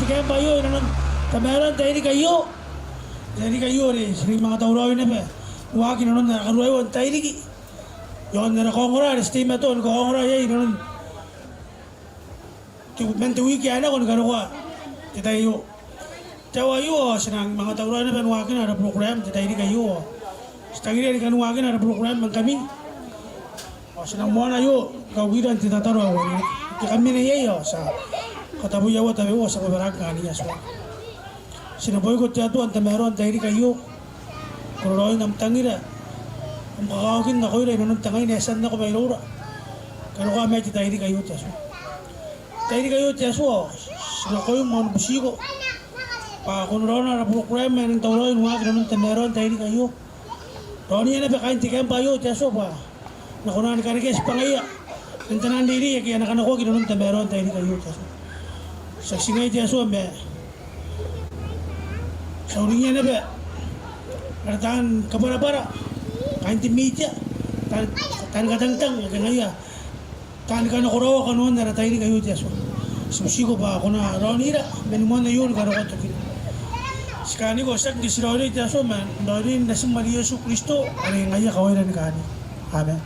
tiga bayo ina nun tameron tayo ni sering mga tauraw na ba waki na nun na karuay tayo ki yon na kongora steam to kongora yay ina nun mente wiki ana kon karuwa tayo tawa yo senang mga tauraw na ba waki na ada program tayo kayo setagiri kan waki na ada program kami senang mo na yo kawiran kita taruh kami na yayo sa katabu yawa tayo sa babaraka niya so sinaboy ko tiya to ang tameron tayo kayo kuroy nam tangira ang kakawagin na ko yun nung tangay nesan na ko may lura kano ka may tayo kayo tiya so tayo kayo tiya so sinakoy mga busiko pa kuroy na program may nang tauroy nung nung tameron tayo kayo Roni na ba kain tikem payo tiya so pa nakunan ka rin kasi pangaya ng tanan diri kaya anak-anak ko ginunong tameron tayo kayo tiya so saksi ngay tiya so may sa uling na ba kartaan kabara-bara kain timidya tan katangtang kaya tan ka nakurawa ka noon naratay ni kayo tiya so susi ko pa ako na Ronira menuman na yun karo ka to sekali ko sak di sirori tiya so man dorin na si Maria Yesu Kristo ari ngaya kaway na kani amen.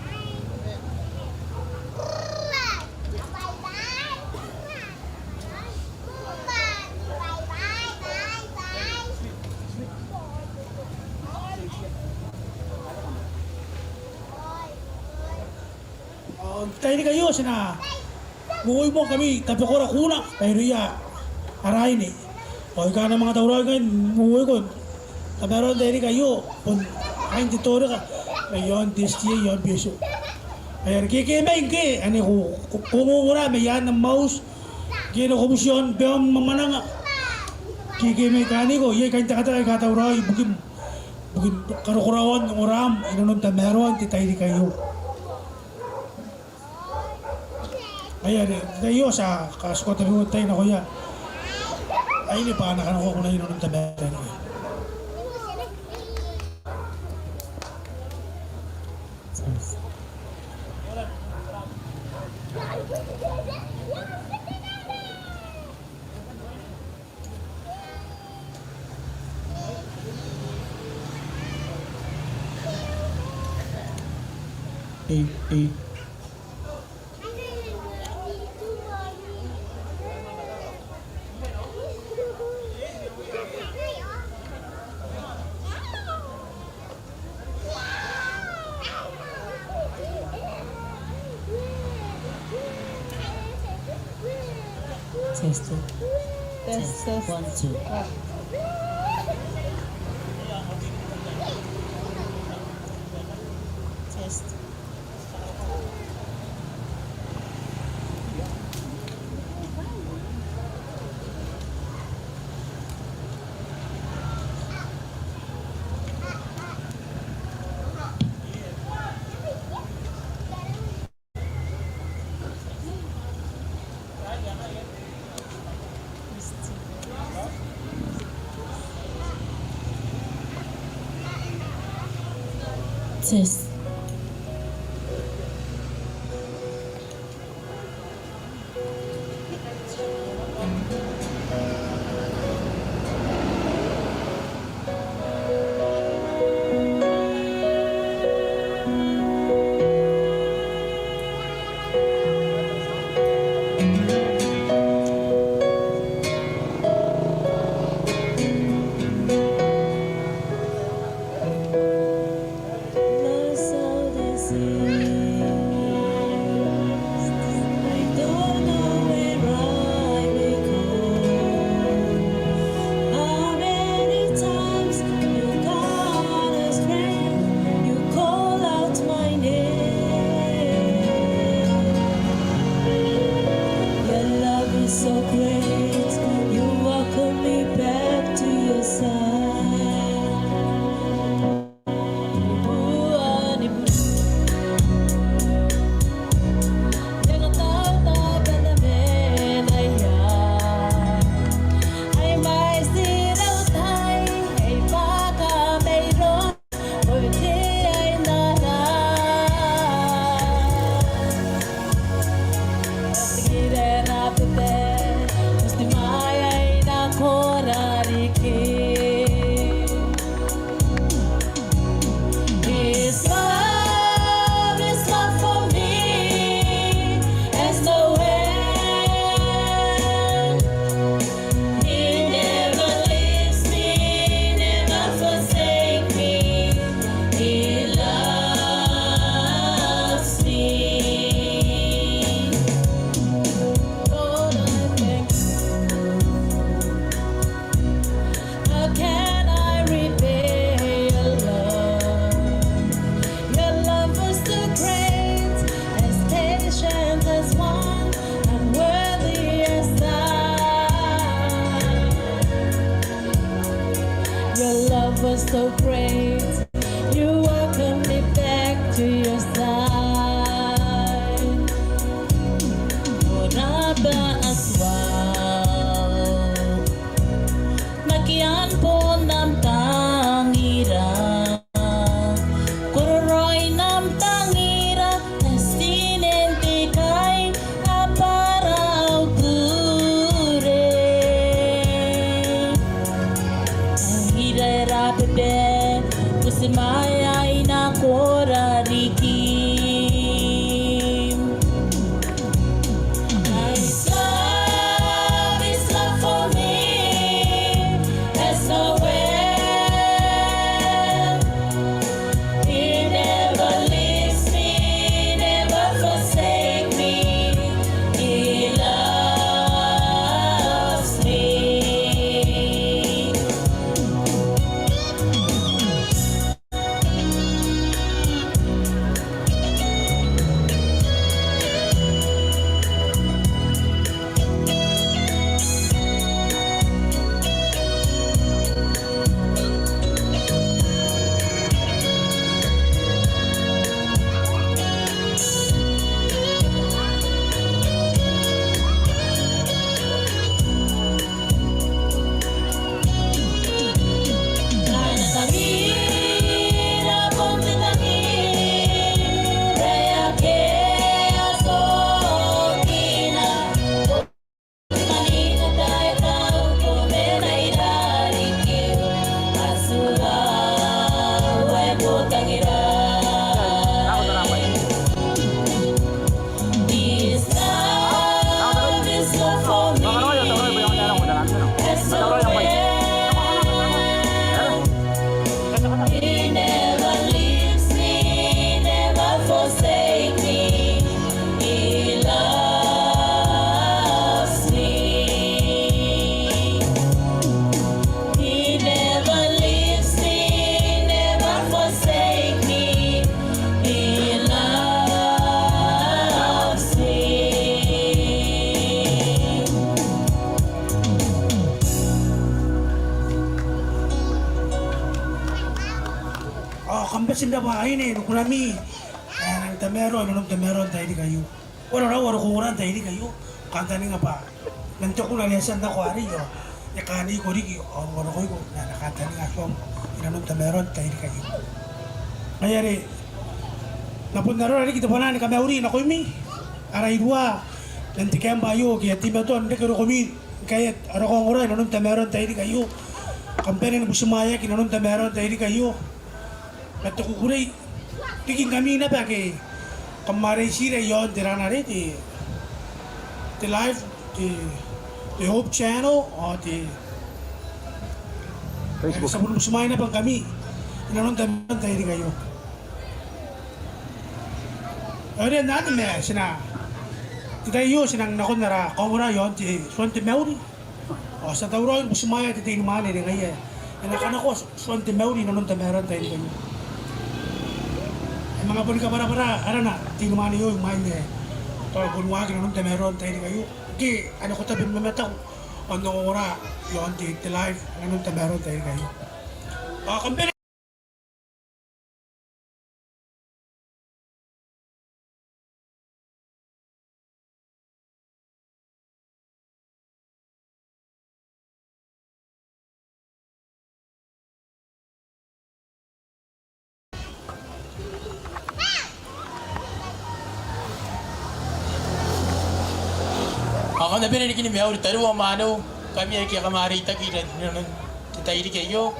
Tayo kayo sina buhay mo kami tapi ko rakuna pero ya arahin eh o ikaw na mga tauraw kayo buhay ko tameron tayo kayo kung kain titore ka ngayon distiya yon piso ayan kikimain ki ano kungungura may yan ng mouse gino komisyon beong mamananga kikimain kani ko iya kain takata kay katauraw bugin karukurawan ng oram inunod tameron tayo kayo ayan tayo sa kasko tayo tayo na kuya ay hindi pa anak ko na yun ng tabetan ko Test. 1, 2. Test. Test. was so great. You welcomed me back to your side. Moraba aswal, nagyan po ng tangira. Kuroy ng tangira, estinente kay aparaw gure. Rapide, kusimaya inakora rikim. His love for me, as no well. He never leaves me, never forsake me. He loves me. He never leaves me, never forsake me. He loves me. He never leaves me, never forsake me. He loves me. Kambasin na ba ini nukulami. Nang tamero nung tamero tayo di kayo. Wala kuran tayo di kayo. Kanta ni nga pa. Nanti ko na lesan na kwari yo. Ya kani ko rigi wala ko na nakanta ni nga som. Nung tamero tayo di kayo. Kaya rin napunta rin kita pa na kami uri na ko mi. Aray dua. Nanti kaya bayo kaya timaton hindi ko kami. Kaya ara ko ngora nung tamero tayo di kayo. Kampanya ni busumaya kinanong tamero tayo di kayo. At kukuray, tiging kami na ba kay kamaray sila yon tirana rin the live, the Hope Channel o the Facebook. Sa bulong sumay na bang kami, inanong tayo di kayo. Ayun natin may sina kita yun sinang nakon nara kamura yon the Swante Mauri o sa tawro yung sumaya titi numali rin kaya inakana ko Swante Mauri inanong tayo tayo di kayo. Mga pun ka para ara na tinumani yo main de to kunwa ki nung temeron tayo kayo ki ano ko tabi mamataw ano ora yon di live nung temeron tayo kayo kampi Ako na binili kini Mel, taruwa mano. Kami ay kamarita kira nun tayri kayo.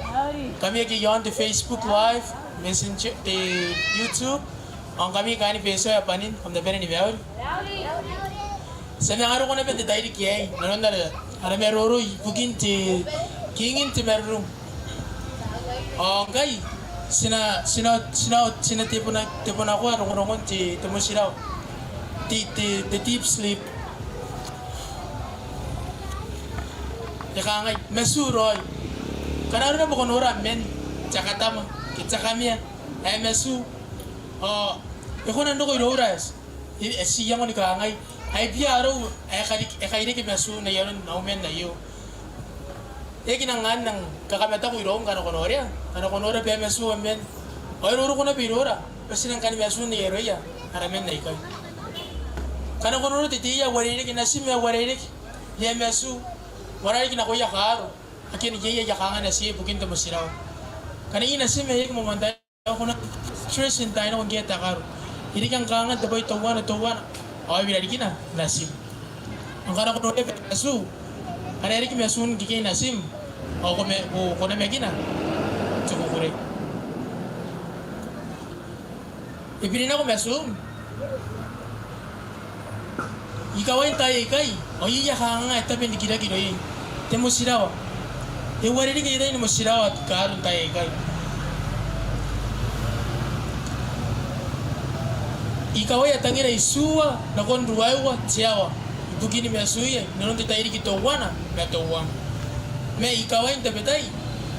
Kami ay yon the Facebook Live, Messenger, YouTube. Ang kami kani peso ya panin, kami na binili Mel. Sa mga araw ko na binili tayri kaya, nanon na ara meroro bugin ti kingin ti meron. Kay sina tipo na ko rongon ti tumusiraw. Ti deep sleep. Yakangay, mesuroy. Kanaro na mo kunura, men. Tsaka tama. Kitsa kami yan. Ay mesu. Iko nando ko inuras. Siya mo ni kangay. Ay biyaro. Ay kairi ki mesu na yun na umen na iyo. kinangan ng kakameta ko irom kana konoria pe mesu amen oy ruru kuna pirora kasi nang kan mesu ni eroya aramen nai kai kana konoria titiya wariri kinasim ya wariri ya mesu wariri kinakoya karo akin ye ya kanga na si bukin to musiraw kana ina sim ya mo mantay ko na stress in tayo kung kita karo hindi kang kanga taboy tawana oy bilari kina nasim ang kana konoria pe mesu Karena ini mesun kiki nasim, aku kena megina, cukup kure. Ibinin aku mesum, ikawain tayo ikai, iya hanga tapi dikira kira ini, temu sirawa, war ini kita ini musirawa karun tayo ikai. Ikawai tangira isua, nakon ruaiwa ciawa. Begini mesuya, nanon kita iri kita wana, metuang. Me ikawain tabetai,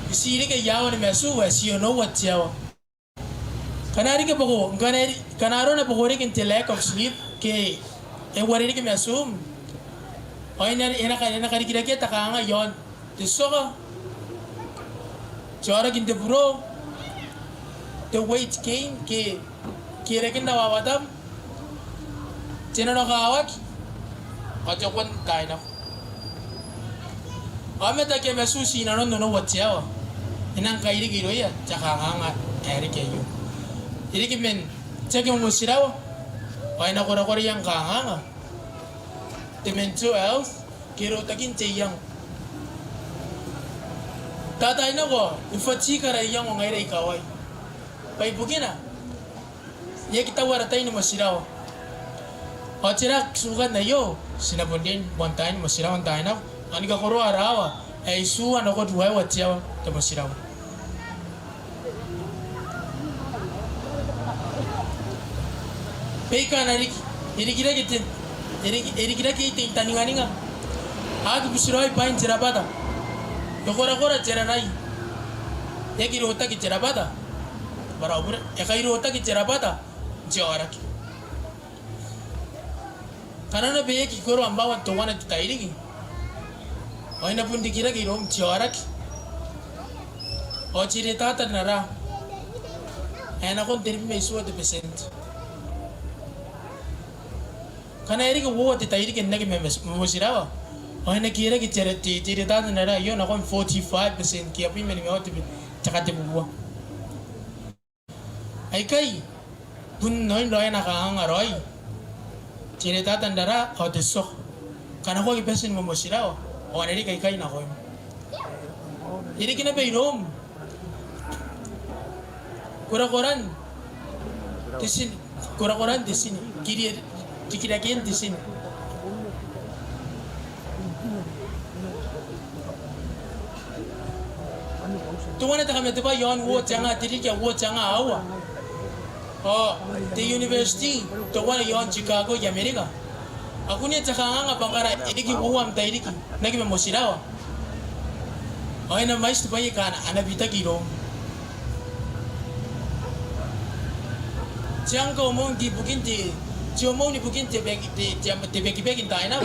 siri ke yawa ni mesu, siyo no wat jawa. Kanari ke poko, kanaro na poko rin ke lack of sleep, ke wari ke mesum. Oy enak kari kira kita takanga yon, tisoka. Jora kinte bro, the weight gain ke kira kinda wawatam, cina no kawak. Aja kwan tayo na. Ame ta ke mesusi na non no watyawa. Inang kairi giro ya, tsaka nga eri kayo. Iri kimen, tsaka mo sirawa. Ay na kora yang kanga. The mental health, kiro takin tiyang. Tatay na ko, ifatsi ka rin yung ngayon ikaway. Paibukin na. Ya kita waratay ni masirawa. O tira sukat na yo, sinabundin, bantayin, masirawan tayo na. Ani ka kuro arawa, ay suwan ako duhay watyaw, ta masiraw. Peka na irikira kitin taninganinga. Agi busiroy pain jerabata. Yokora jeranay. Yakirota ki jerabata. Baraubura, yakairota ki jerabata. Jawaraki. Karena be ki koro ambawa to wana tutairigi. Oina pun dikira ki rom jawaraki. O cerita nara. Enak kon terima mesuatu de percent. Karena ini kebuat tutairigi nagi memusirawa. Oina kira ki cerita nara yo nakon 45% ki api meni mewa tibi cakate bubuwa. Aikai pun noin roy nakahanga roy. Cerita tandara o desok karena ko ipesin mo sila o aneri kay na ko ini kina painom kura-kuran di sini kiri dikirakin di sini tuwan na kami diba yon wo janga dirika wo janga awa. Oh, the university, the one yon Chicago, America. Aku ni cakap nga bangkara, ini uam tayo ini, nagi memosirawa. Oh, ina mais tu paye kana, ana bita kiro. Jangan kau mau di bukin di, cuma ni bukin di bagi tayo na.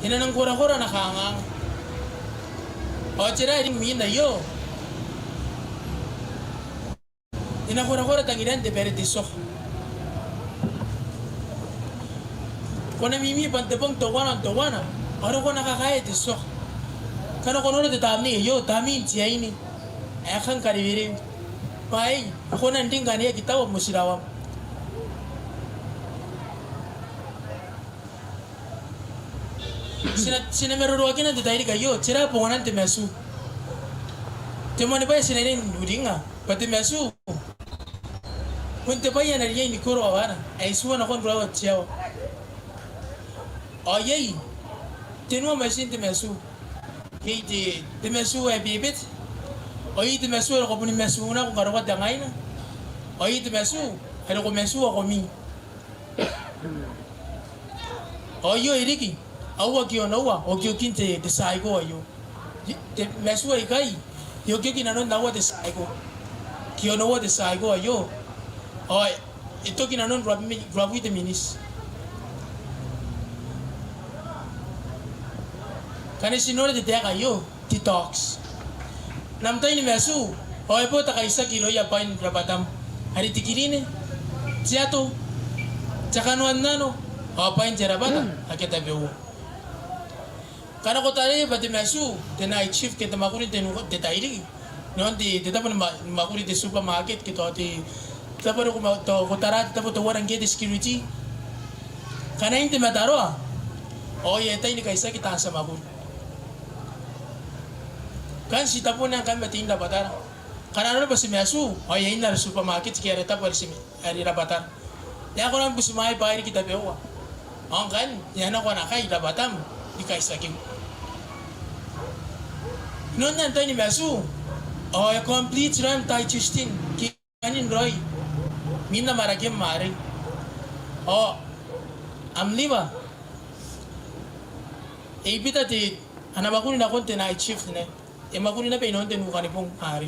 Ina nang kura-kura nakanga. Oh, cera ini mina yo. Ina kura tangiran de pere tisok. Kona mimi pantepong tawana. Aro ko nakakaya tisok. Kana kono de tamni yo tami tia ini. Akan karibiri. Pai, ko nanding kaniya kita wa musirawa. Sina meru akin na tayo kayo. Cira pongonan te mesu. Temani pa sinanin udinga. Pati mesu. Kunte pa yan ariya ni kuro awana. Ay suwa na kon brawa tiyaw. Ayay. Tinwa masin te mesu. Kay te mesu ay bibit. Ay te mesu ay ko punin mesu na kung karawa dangay na. Ay te mesu ay ko mesu ako mi. Ayo iriki. Awa kyo nawa. O kyo kinte desay ko ayo. Te mesu ay kay. Yo kyo kinanon nawa desay ko. Kyo nawa desay ko ayo. Oy, ito kinanon grabe ito minis. Kani sinora de teka yo, detox. Namtay ni mesu. Oy po ta kaisa kilo ya pain rabatam. Hari tikirine. Siato. Tsakanuan na no. O pain jarabata. Akita bewo. Kana ko tali pati mesu. Tena chief kita makuri tenu detaili. Non di kita pun makuri di supermarket kita di kita pun ko tara kita pun orang get security. Kana inte mataro. O ye tay ni kaisa kita sa makuri. Kan si tapon ang kami tinda batara. Karena ba si mesu, o yain na supermarket kaya reta pa si ari rabatar. Ya ko nang busumay pa iri kita bewa. Ang kan, yan ako na kay rabatam, di kay sakim. Noon nan tayo ni mesu. O complete ram tayo Justin. Kanin Roy. Mina maragim mari. O amliba. Ibita ti anabakuni na konti na chief ne. E makuni na pe non ten bukan pong hari.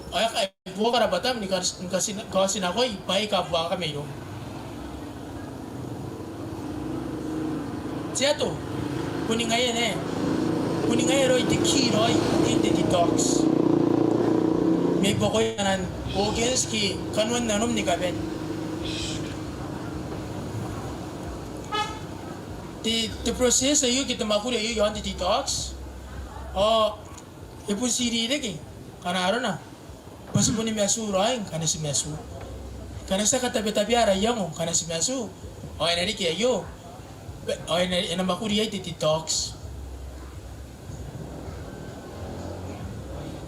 Ay kay buka rabatam ni kasi na ko ipay ka buka kami no. Siato. Kuning ngayon eh. Kuning ngayon roy tiki roy hindi detox. May bokoy nan organs ki kanwan nanom ni kaben. The process ayo kita makuli ayo yung detox. Oh, ipun siri lagi. Karena na. Basta po ni mesu roing, kana si mesu. Kana sa katabi-tabi arayang mo, kana si mesu. O ay nari kaya yo. O ay namakuri ay detox.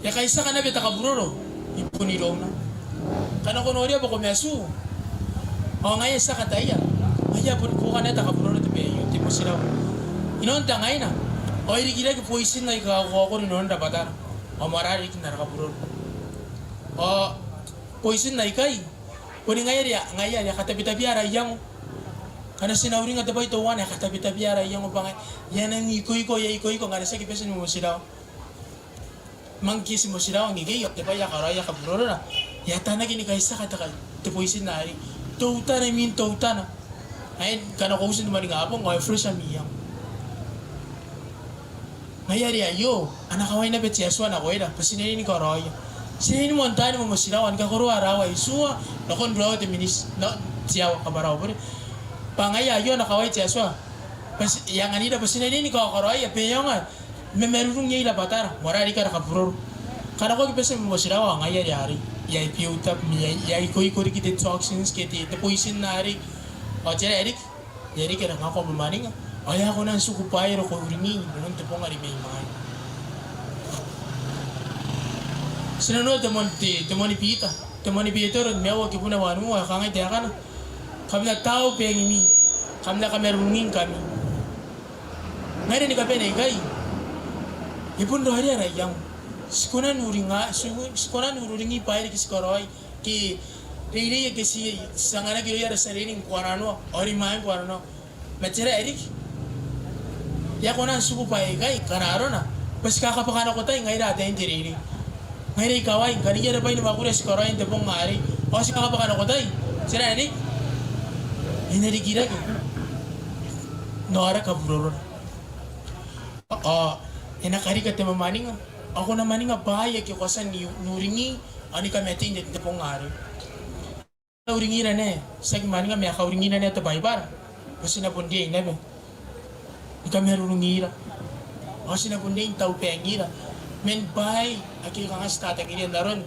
Ya kaisa kana beta kaburoro. Ipun ilong na. Kana kunori ba ko mesu. O ngayon sa kataya. Aya pun ko kana ta kaburoro te pe yo tipo sila. Inon ta ngayon na. O ay gila ke poisin na ikaw ko ninon dapatar. O marari kin na kaburoro. O poison na ikay. Kuni ngayari ya katabi-tabi arayang. Kana sinawring at dabay tuwan ya katabi-tabi arayang mo bangay. Yan ang ikoy ko ngana sa kipesan mo silaw. Mangkis mo silaw ang igay. Diba ya karaya kaburoro na. Yata na gini kaysa kataka. Te poison na ari. Touta na min touta na. Ay kana ko usin naman nga apong. Ay fresh amiyang. Ngayari ayo. Anak kaway na bet si Aswan ako eda. Pasinari ni karaya. Sini mo antay mo masilawan ka kuro araw ay suwa nakon bro te minis na siyaw ka baraw bro pangaya yo nakaway siya suwa pas yang anida pasina ni ko karoy pe yo nga memerung niya ila batar morari ka nakabro kana ko gipese mo masilawan ngaya yari yai piutap yai koi kori kite toxins kite te poison na ari o jere erik yari ka nakako mamaning ay ako nang sukupay ro ko uringi non te pong ari may mga sinano temoni pita ron mewa ki puna wanu wa kanga dia kana kami na tao pengimi kami na kamerungin kami ngare ni kapene kai ipun do hari ara yang skona nuringi pai ki skoroi ki riri ke si sangana ki yara sarening kwarano ori mai kwarano macere erik ya kona suku pai kai kanaro na pas kakapakana ko tay ngai ra den diriri Ngayon kaway, kanina na ba yung makura si Korayan te pong ngari? O si kakapakano ko tayo? Sira ni? Hinarigila ko. Nora ka bro. Inakari ka te mamaning. Ako naman nga bahaya kyo kasan nuringi. Ani ka metin te pong ngari. Uringi na ne. Sag maning nga may kauringi na ne te baybar. Kasi napundi ay nebe. Ika merungira. Kasi napundi yung tau pengira. Men bay, aki kang stata kini daron.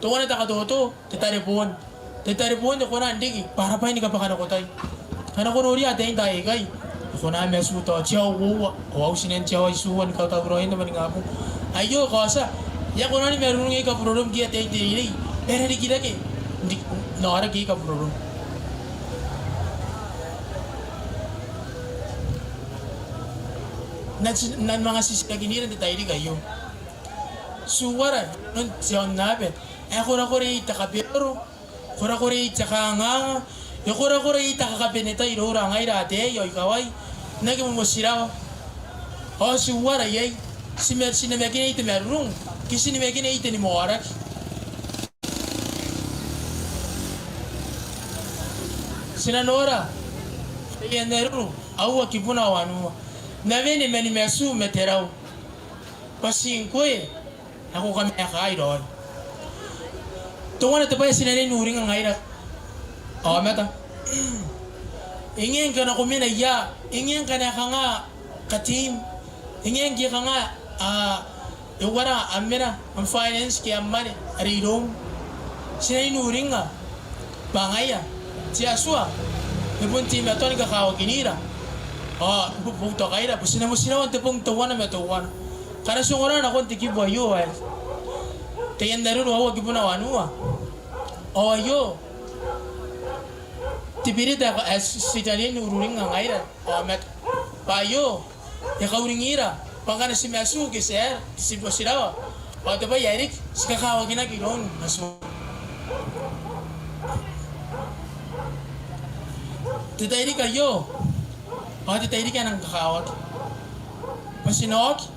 Tuwa na takatuto, tetaripon ko na andigi para pa hindi ka pa kanakotay. Kanakuri ate yung tayo kay. Ako na may suto, chiyaw uwa. Wow, sinen chiyaw ay suwan, kautagrohin naman nga po. Ayo, kasa. Ya ko na ni meron nga ikapurorom ki ate yung tirili. Pero hindi kita ki. Hindi, nakarag ki ikapurorom. Nan mga sisikaginiran di tayo di kayo. Suwara nun siyon nabe kura ita kapiro kura ita kanga kura ita kakabineta irura ngai rate yo ikawai nagi mo siraw o suwara yai sinemekine ite merung kisinimekine ite ni moarak sinanora yeneru awa kipuna wanu navene meni mesu meterau Pasing ko eh. Ako kami nakairon. Tungan na ito pa yung sinaninuring ang ngayon. O, meta. Ingin ka na kuminaya. Ingin ka na ka nga ka-team. Ingin ka nga yung wala, amina, ang finance kaya mani, aridong. Sinaninuring nga. Bangaya. Si Aswa. Yung team na ito, nagkakawag inira. Pupunta kayo na. Sinawan ito pong tuwan na may tuwan. Karena sunguran ako tikibo ayo eh. Tayan daru awa gibo na wanu ah. Oh ayo. Tibiri da as sitali nururing nga ngaira. Oh met payo. Ya kauringira. Pangana si masu ke ser si bosirawa. Oh to ba yarik sikakawa gina gilon masu. Titayri kayo. Oh titayri ka nang kakawat. Pasinok.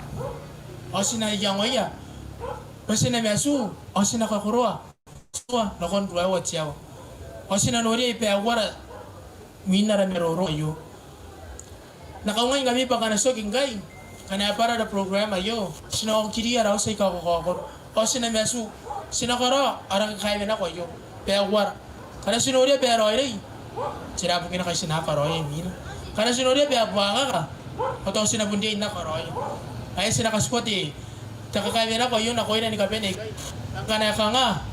O sinayangoya. O sinamiasu. O sinakakurua. Suwa, nakon dua watiaw. O sinanori ipe awara. Minara meroro ayo. Nakaungay kami pagkanasok ingay. Kanya para da program ayo. Sinakakiri araw sa ikakakakor. O sinamiasu. Sinakara. Arang kaya na ko ayo. Pe awara. Kanya sinori pe aroy. Sinapo kina kay sinakaroy. Kanya sinori pe abwaka ka. O to sinabundi na karoy. Ay sinakasquat eh. Takakaya na ko yun ako yun ni kapenig. Kana ka nga.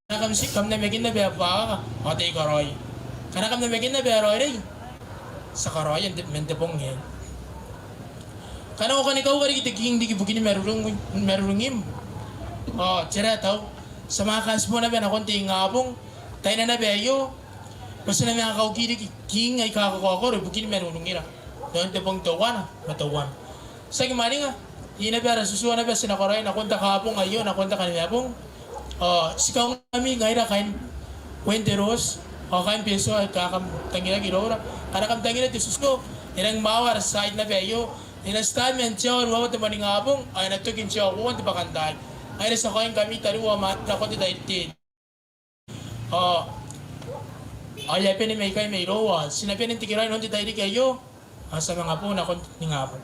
Kana kam na megin na biya pa ka. O tay karoy. Kana kam na megin na biya roy rin. Sa karoy yan mente pong yan. Kana ko kanikaw kari kitiging di kibukin merurungim. O tira tau. Sa mga kasmo na biya na konti nga pong. Tayo na biya yo. Basta na mga kaukiri king ay kakakakor. Bukin merurungira. Doon te pong tawan. Matawan. Sa gimana nga? Ina biara susuan na biara sinakaray nakunta kahapon ngayon nakunta kanina pong sikaw kami ngayon kain Uenterooti kain peso ay kakam tangina girora kada kam tangina ti susko irang mawar side na beyo ina statement siya wala ta maning hapon ay natukin siya ko ti pakantay ay sa kain kami taruwa mat na ko ti daytin ay pene may kay may rowa sinabi ng tikiray non ti daydi kayo sa mga po na kon ni hapon.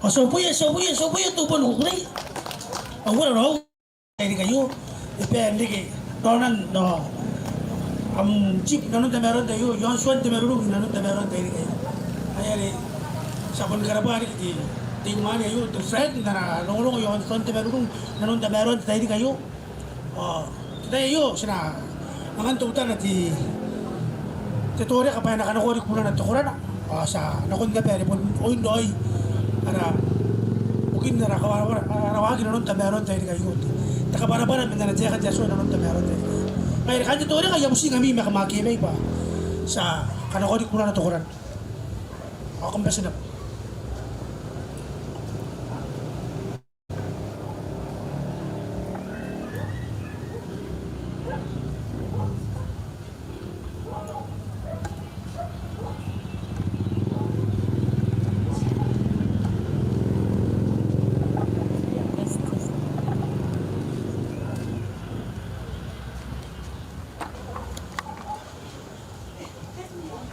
So puya tu pun hukri. Awal roh. Ini kayu. Depende ke. Donan no. Chip nanu temeron tayo. Yon suan temeron nanu temeron tayo kayu. Ayari. Sabon garapa ni di. Tingman ayo. The friend na nongolong yon suan temeron nanu temeron tayo kayu. Kita ayo sina. Mangan tutan nati. Tetori kapay nakanakori kunan at tukuran. Sa nakunda pere pun oy. Ara mungkin nara kawarawagi na nun tameron tayo kayo. Takapara-para minna na tiyakan tiyaso na nun tameron tayo. Kaya kanya to rin kaya musi kami makamakimay pa sa kanakori kuna na tukuran. Ako kumbasa na.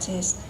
Test.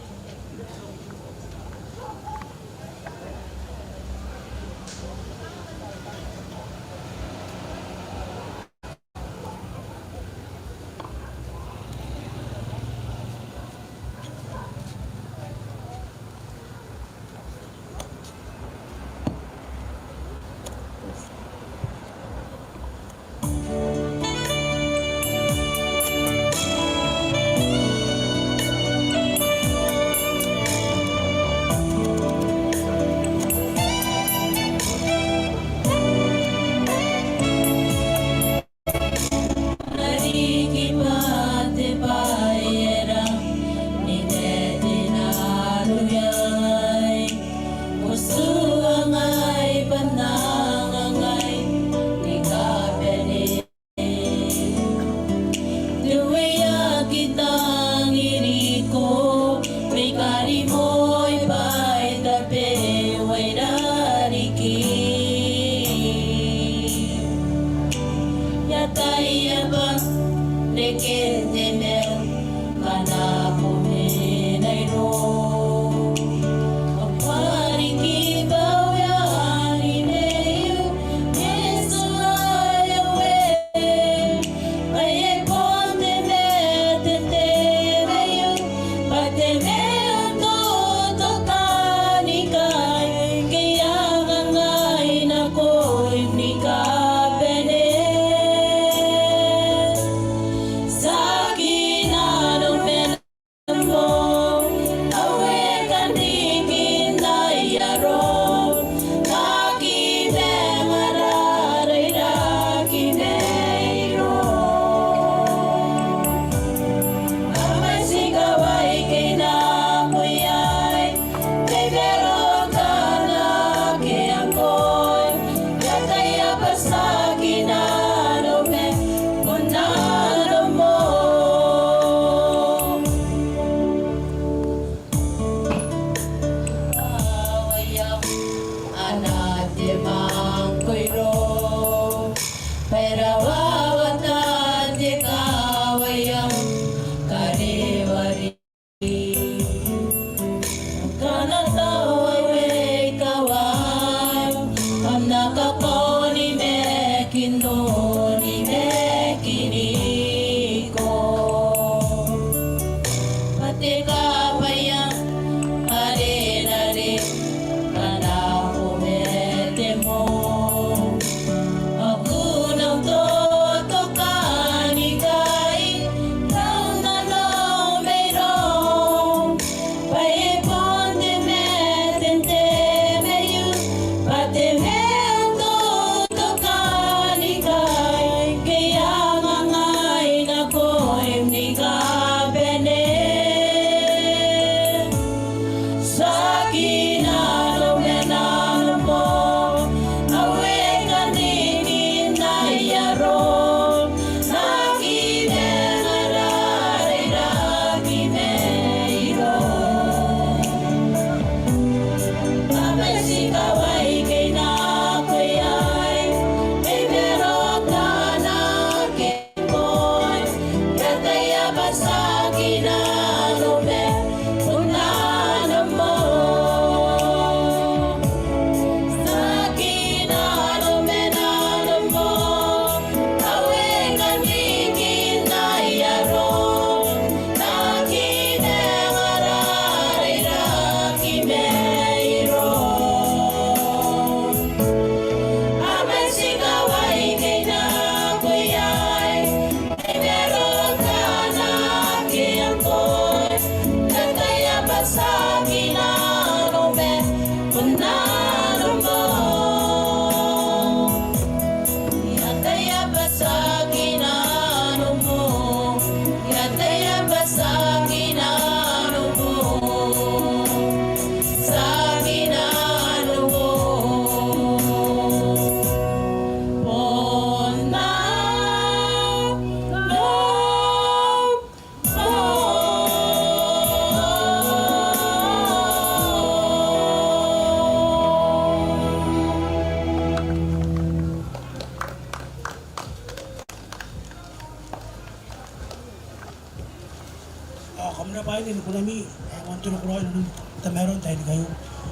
Kamera pa ini ko nami want to ko ron tameron tayo kayo.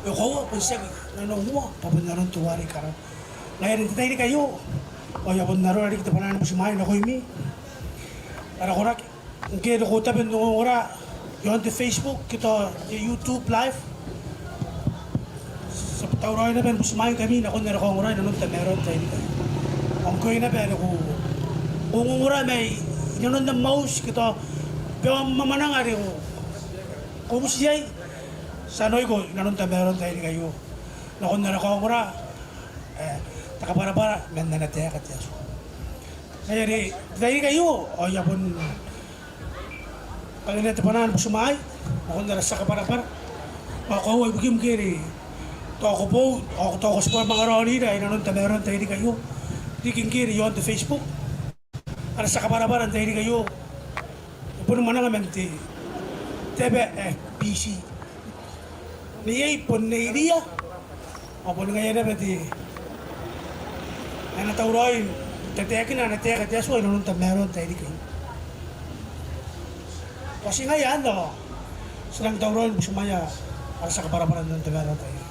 Yo ko pensé na no mo papundaron tuwari kara. Ngayon tayo kayo. O ya pundaro ari kita panan mo sumay na ko imi. Para ko rak ke ko tapen no ora yo ante Facebook kita YouTube live. Sa tawray na ben sumay kami na ko na ko ora na tameron tayo kayo. Ang ko ina pero ko kung ora may yun na mouse kita pero mamanang ari ko. Kung siya'y sanoy ko, nanunta meron tayo kayo. Nakon na ora, takapara-para, ganda na tayo katyaso. Kaya rin, tayo kayo, o yapon, pag inatapanan po sumay, nakon na sa kapara-para. Ako, ay bugim kiri. Toko po, toko sa mga roni na, nanunta meron tayo kayo. Tiking kiri, yun to Facebook. Para sa kapara-para, tayo kayo. Puno man nga menti. Tebe PC. Niyay pun na iriya. O puno nga yan na beti. Ay natawroin. Tatekin na nateka tiyaso ay nunong meron tayo di kayo. Kasi nga yan no. Silang tawroin sumaya. Para sa kaparaparan nung meron tayo.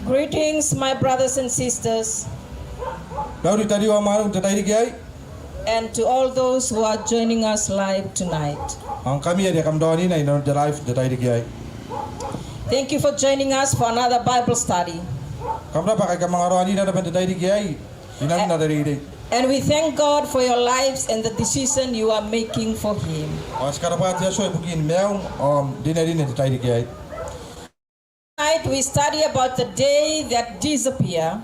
Greetings, my brothers and sisters, Daudi tadi wa maru tatai kiai. and to all those who are joining us live tonight. Ang kami ada kamdoni na ino drive the tadi kiai. Thank you for joining us for another Bible study. Kamra pakai kamangaroni na dapat tadi kiai. Dinam na dari ide. And we thank God for your lives and the decision you are making for Him. Sekarang pa dia soy bukin meong dinari ni tadi kiai. Tonight we study about the day that disappear,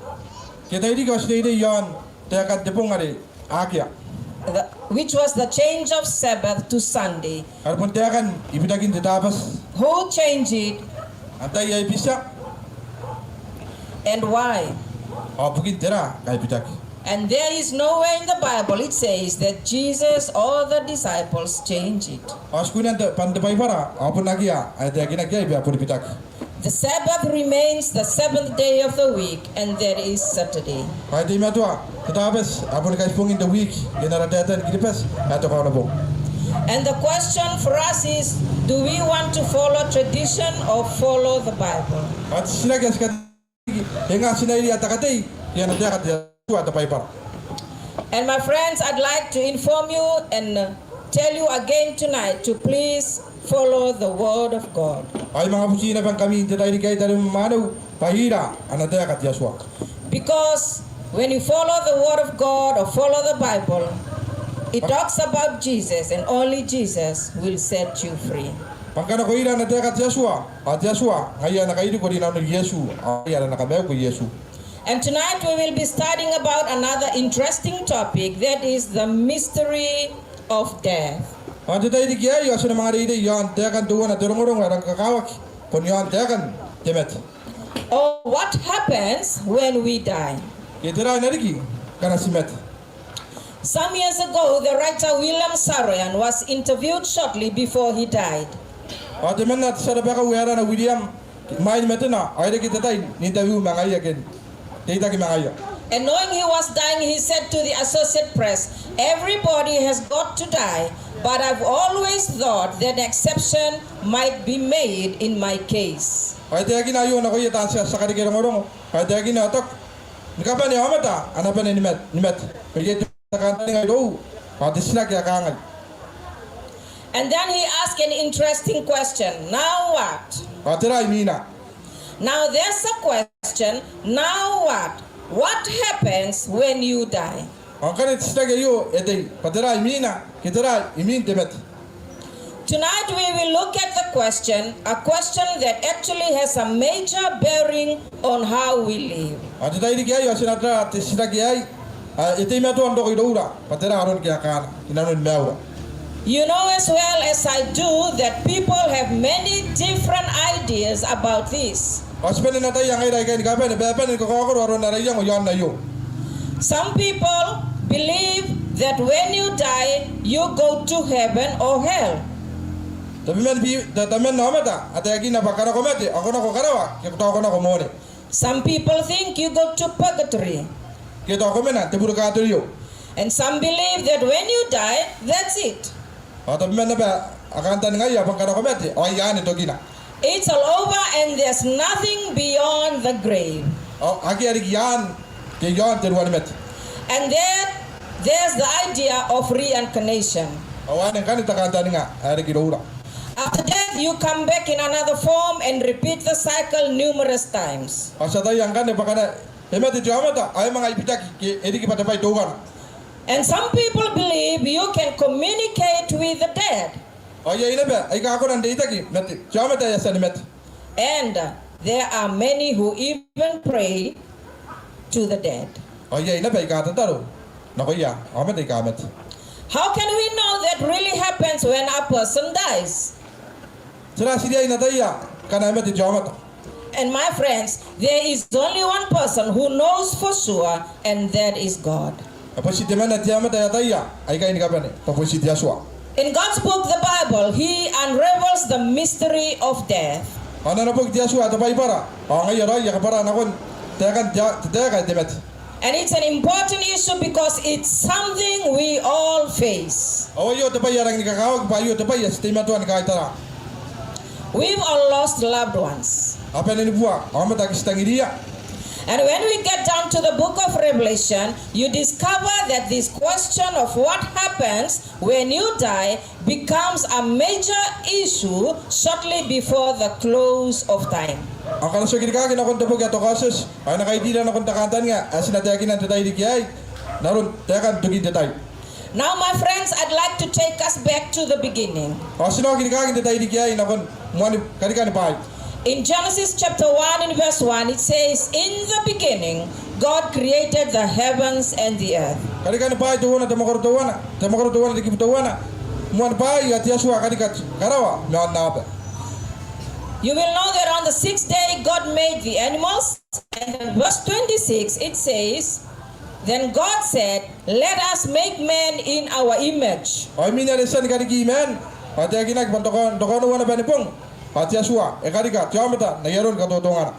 Kita ini kau sedih yon tekat tepung ada akia. which was the change of Sabbath to Sunday. Harapun tekan ibitakin tetapas. Who changed it Antai ya bisa. and why? Bukin tera kai bitaki. And there is nowhere in the Bible it says that Jesus or the disciples changed it. Askunan te pandepai para apun lagi ya. Ada kina kiai biar pun bitaki. The Sabbath remains the seventh day of the week, and there is Saturday. Kai di matua tetapas apun kai pungin the week. Kena datang kipas atau kau nabung. And the question for us is, do we want to follow tradition or follow the Bible? At sila kaya sekat hingga sila ini atakatai yang nanti akan dia atau paipar. And my friends, I'd like to inform you and tell you again tonight to please follow the Word of God. Ay mga pusina bang kami tetapi kaya dari mana pahira anak dia akan dia suak. Because when you follow the Word of God or follow the Bible, it talks about Jesus, and only Jesus will set you free. Pangkana ko ira anak dia akan dia suak. Ayah anak ini ko di nama Yesus. Ayah anak kami ko Yesus. And tonight we will be studying about another interesting topic, that is the mystery of death. Ante tadi kiai yo sana mga ide yon dia akan tuan atau orang orang kakawak pun yon dia akan temet. Or what happens when we die? Kita rai nariki karena simet. Some years ago, the writer William Saroyan was interviewed shortly before he died. Ate mana sana baka wera na William main metena ayah kita tahu interview mangaya ken. Kita ke mangaya. And knowing he was dying, he said to the Associated Press, "Everybody has got to die, but I've always thought that an exception might be made in my case." Ayah dia kini ayu nak kaya tansi sakari kira orang. Ayah dia kini atak. Nikapa ni amata, anak apa ni nimet. Pergi tu kantor ni ayu. Ate sila kaya kangal. And then he asked an interesting question. Now what? Ate rai mina. Now there's a question. Now what? What happens when you die? Angkat sila kaya ete. Patera mina. Kita rai imin temet. Tonight we will look at the question, a question that actually has a major bearing on how we live. Ate tadi kaya asinatra ate sila kaya. Ete metu ando kaya dura. Patera aron kaya kana. Inanun meura. You know as well as I do that people have many different ideas about this. Aspen na tayo yang ay kaya nikapa ni bapa ni kokokor aron na rayang yon na yo. Some people believe that when you die, you go to heaven or hell. Tapi men nama ta. Ate lagi na bakara komete. Ako na kokarawa. Kita ako na komone. Some people think you go to purgatory. Kita ako mena tebur ka yo. And some believe that when you die, that's it. Tapi men na ba akan tan ngaya bakara komete. O yan ito gina. It's all over and there's nothing beyond the grave. O agi ari yan ke yon terwan met. And there's the idea of reincarnation. Awan kan ita kan tan nga ari gidura. After death, you come back in another form and repeat the cycle numerous times. Asa tayo yang kan bakara hemat itu amata ay mga ipitak edi ki patapay tuwan. And some people believe you can communicate with the dead. O ya ina ba ay ka ako nan deita ki met jamata ya sanimet. And there are many who even pray to the dead. O ya ina ba ka tataro. Nakoya amat ay kamet. How can we know that really happens when a person dies? Sira sidia ina taya kana met jamata. And my friends, there is only one person who knows for sure, and that is God. Apa si teman na jamata ya taya ay ka ini kapan tapos si dia suwa. In God's book, the Bible, He unravels the mystery of death. Ano na po dia suwa tapay para. O ngayon ya para nakon takan ka demet. And it's an important issue because it's something we all face. O yo tapay yarang nikakawag pa yo tapay ya stima tuan ka itara. We've all lost loved ones. Apa ni buwa? Amat tak istang dia. And when we get down to the book of Revelation, you discover that this question of what happens when you die becomes a major issue shortly before the close of time. Ang kanasyo kinakagin akong tabog ato kasos, ay nakaidila na akong takantan nga, as sinatayakin ang tatay di kiyay, naroon, tayakan tugin tatay. Now, my friends, I'd like to take us back to the beginning. Kasi no kinakagin tatay di kiyay, nakon, muani, kanikan pahay. In Genesis chapter 1 and verse 1, it says, in the beginning, God created the heavens and the earth. Kanikan pahay tuwana, tamakorutuwana, dikiputuwana, muani pahay, at Yasua kanikat, karawa, mewan na apa. You will know that on the sixth day God made the animals. And in verse 26 it says, then God said, let us make man in our image. Ay minarisan kaniki men, at yakinak pantokon wana panipong, at Yasua, ekarika, tiamata, nayaron katotongan.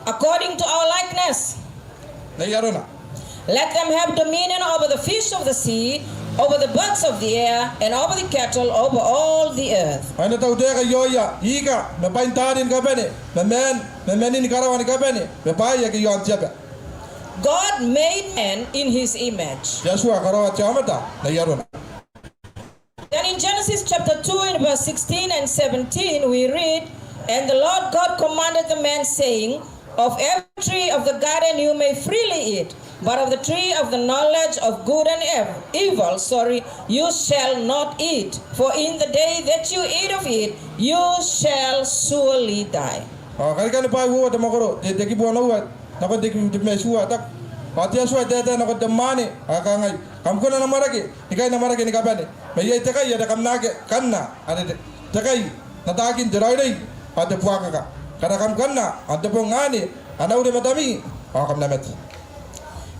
According to our likeness. Nayarona. Let them have dominion over the fish of the sea, over the birds of the air, and over the cattle, over all the earth. Ay natawteka yoya, ika, mapaintarin ka bene, memenin karawan ka bene, mepaya ki yon tiapa. God made man in his image. Yasua karawa tiamata, nayarona. Then in Genesis chapter 2 in verse 16 and 17 we read, and the Lord God commanded the man, saying, of every tree of the garden you may freely eat, but of the tree of the knowledge of good and evil, you shall not eat. For in the day that you eat of it, you shall surely die. Kalikan pa huwa tamakoro, deki buwan huwa, nakon deki mesua tak. Pati aswa tete nakon demane, akangay. Kamko na namaraki, ikay namaraki ni kapane. Mayay tekay ada kamnake kanna, ada tekay natakin jeroy pati puaka ka. Kada kam kanna, ante pongani, anaude matami, akam namet.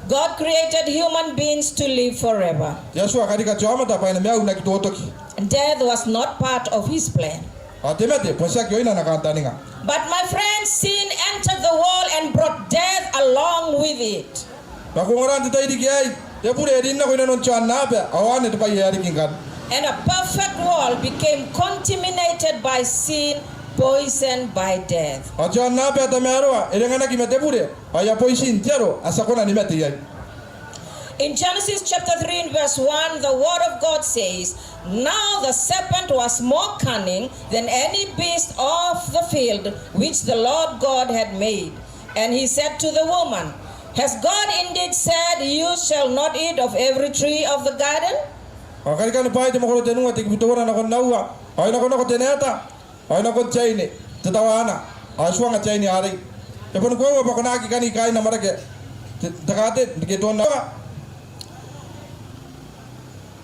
God created human beings to live forever. Yasua kadika chamata pa ina miau nakitotoki. Death was not part of his plan. Atemete posak yoina nakantaninga. But my friends, sin entered the world and brought death along with it. Pakungoran tita idikiyay, tepure edin na ko non channape, awane te pa yari kingan. And a perfect world became contaminated by sin, poisoned by death. Achannape atamerwa, edengana kimetepure, aya poisin tiaro, asakona nimete yai. In Genesis chapter 3 and verse 1, the word of God says, now the serpent was more cunning than any beast of the field which the Lord God had made. And he said to the woman, has God indeed said, you shall not eat of every tree of the garden? Kalikan pa ito makolo tenunga tikipituwa na kon nawa, ay nakon ako teneta, ay nakon chaini, tatawana, aswang at chaini ari. Epon ko pa konaki kani kain na marake, takate diketon na.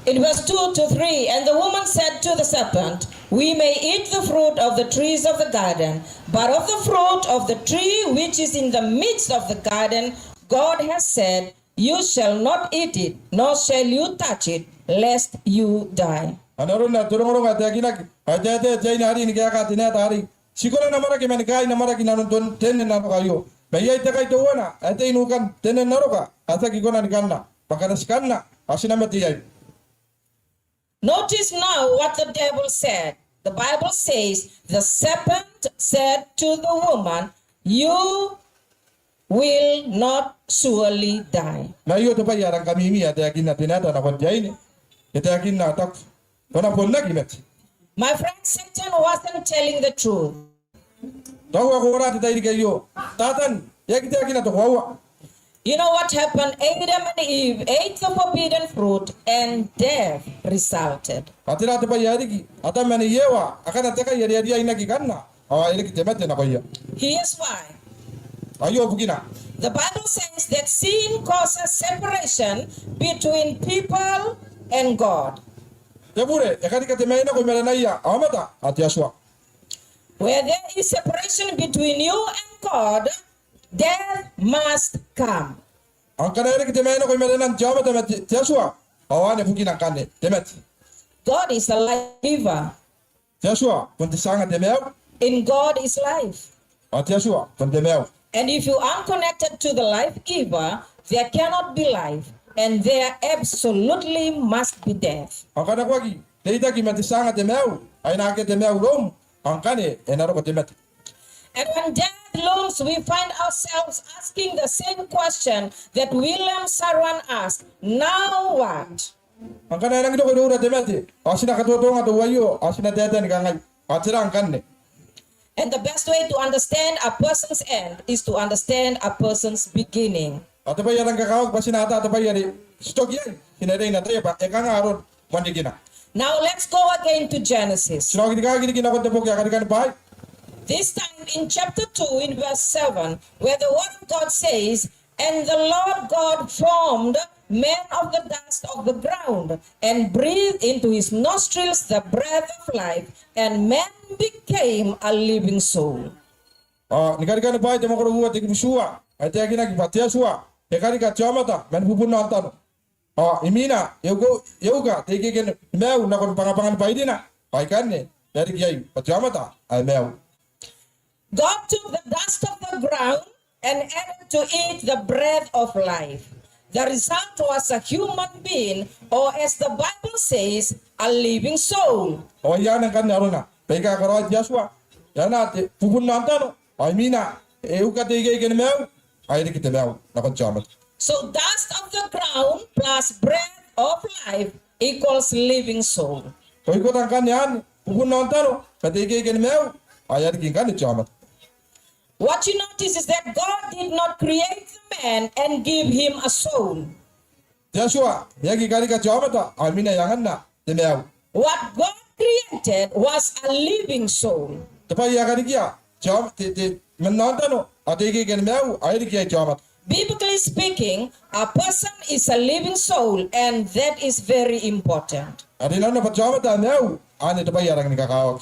In verse 2 to 3, and the woman said to the serpent, we may eat the fruit of the trees of the garden, but of the fruit of the tree which is in the midst of the garden, God has said, you shall not eat it, nor shall you touch it, lest you die. Anaruna turungo atakinak, ajate chaini ari ni kaya katineta ari. Sikora na marake manikai na marake na non tenen na kayo. Bayay takay tuwana, ate inukan tenen na roka, ata kikona ni kanna, pakadaskanna, asinamatiyay. Notice now what the devil said. The Bible says, the serpent said to the woman, you will not surely die. Na iyo to pa yarang kamimi ate yakin na tinata na konjaini. Ate yakin na atak. Wana ponna kimet. My friend, Satan wasn't telling the truth. Tawa ko ora tita irikayo. Tatan, yakite yakin na to hawa. You know what happened? Adam and Eve ate the forbidden fruit and death resulted. Atira te pa yariki. Ata mani yewa. Akana teka yari yari ina kikanna. Awa iriki temete na koya. Here's why. Ayo bukina. The Bible says that sin causes separation between people and God. Tebure, ekatika temeina ko merenaya. Amata atiaswa. Where there is separation between you and God, death must come. Ang kanere temeina ko merenan jama temet tiaswa. Awane bukina kane temet. God is a life giver. Tiaswa, punti sanga temeu. In God is life. Atiaswa, punti temeu. And if you are connected to the life giver, there cannot be life, and there absolutely must be death. Ang kana kwagi, teita ki mati sanga temeu, ay na ke temeu rom, ang kane enaro ko temet. And when death looms, we find ourselves asking the same question that William Sarwan asked, now what? Ang kana nang ito ko ura temati. Asina katuto nga to wayo, asina tete ni kangai. Atira ang kanne. And the best way to understand a person's end is to understand a person's beginning. Ato pa yarang kakawag pasinata ato pa yari. Stok yan. Hinay na tayo pa. Eka nga aron mandigina. Now let's go again to Genesis. Sinawag ni kinakot na po kaya kanikan pa. This time in chapter 2 in verse 7, where the word of God says, and the Lord God formed man of the dust of the ground and breathed into his nostrils the breath of life, and man became a living soul. Nikarikan pa ito mo ko ruwa tigim suwa. Ay tiya kinagipatia suwa. Ekarika chamata men pupunan tano. Imina yoga tigigen meu na kon pangapangan pa idina. Ay kanne dari kiyay pachamata ay meu. God took the dust of the ground and added to it the breath of life. The result was a human being, or as the Bible says, a living soul. Yan ang kanne aruna. Peka karawat Joshua. Yana pupunan tano. Ay mina euka tigigen meu. Ay dikite meu na kon chamata. So dust of the ground plus breath of life equals living soul. Kau ikut angkan yan, pukul nonton, ketika ikan meu, ayat ikan di camat. What you notice is that God did not create the man and give him a soul. Joshua, ya ikan di camat, amina yangan na, di meu. What God created was a living soul. Tapi ya kan dia, camat, menonton, atau ikan meu, ayat ikan camat. Biblically speaking, a person is a living soul, and that is very important. Adina na camat meu, ane tapi ya orang ni kakao.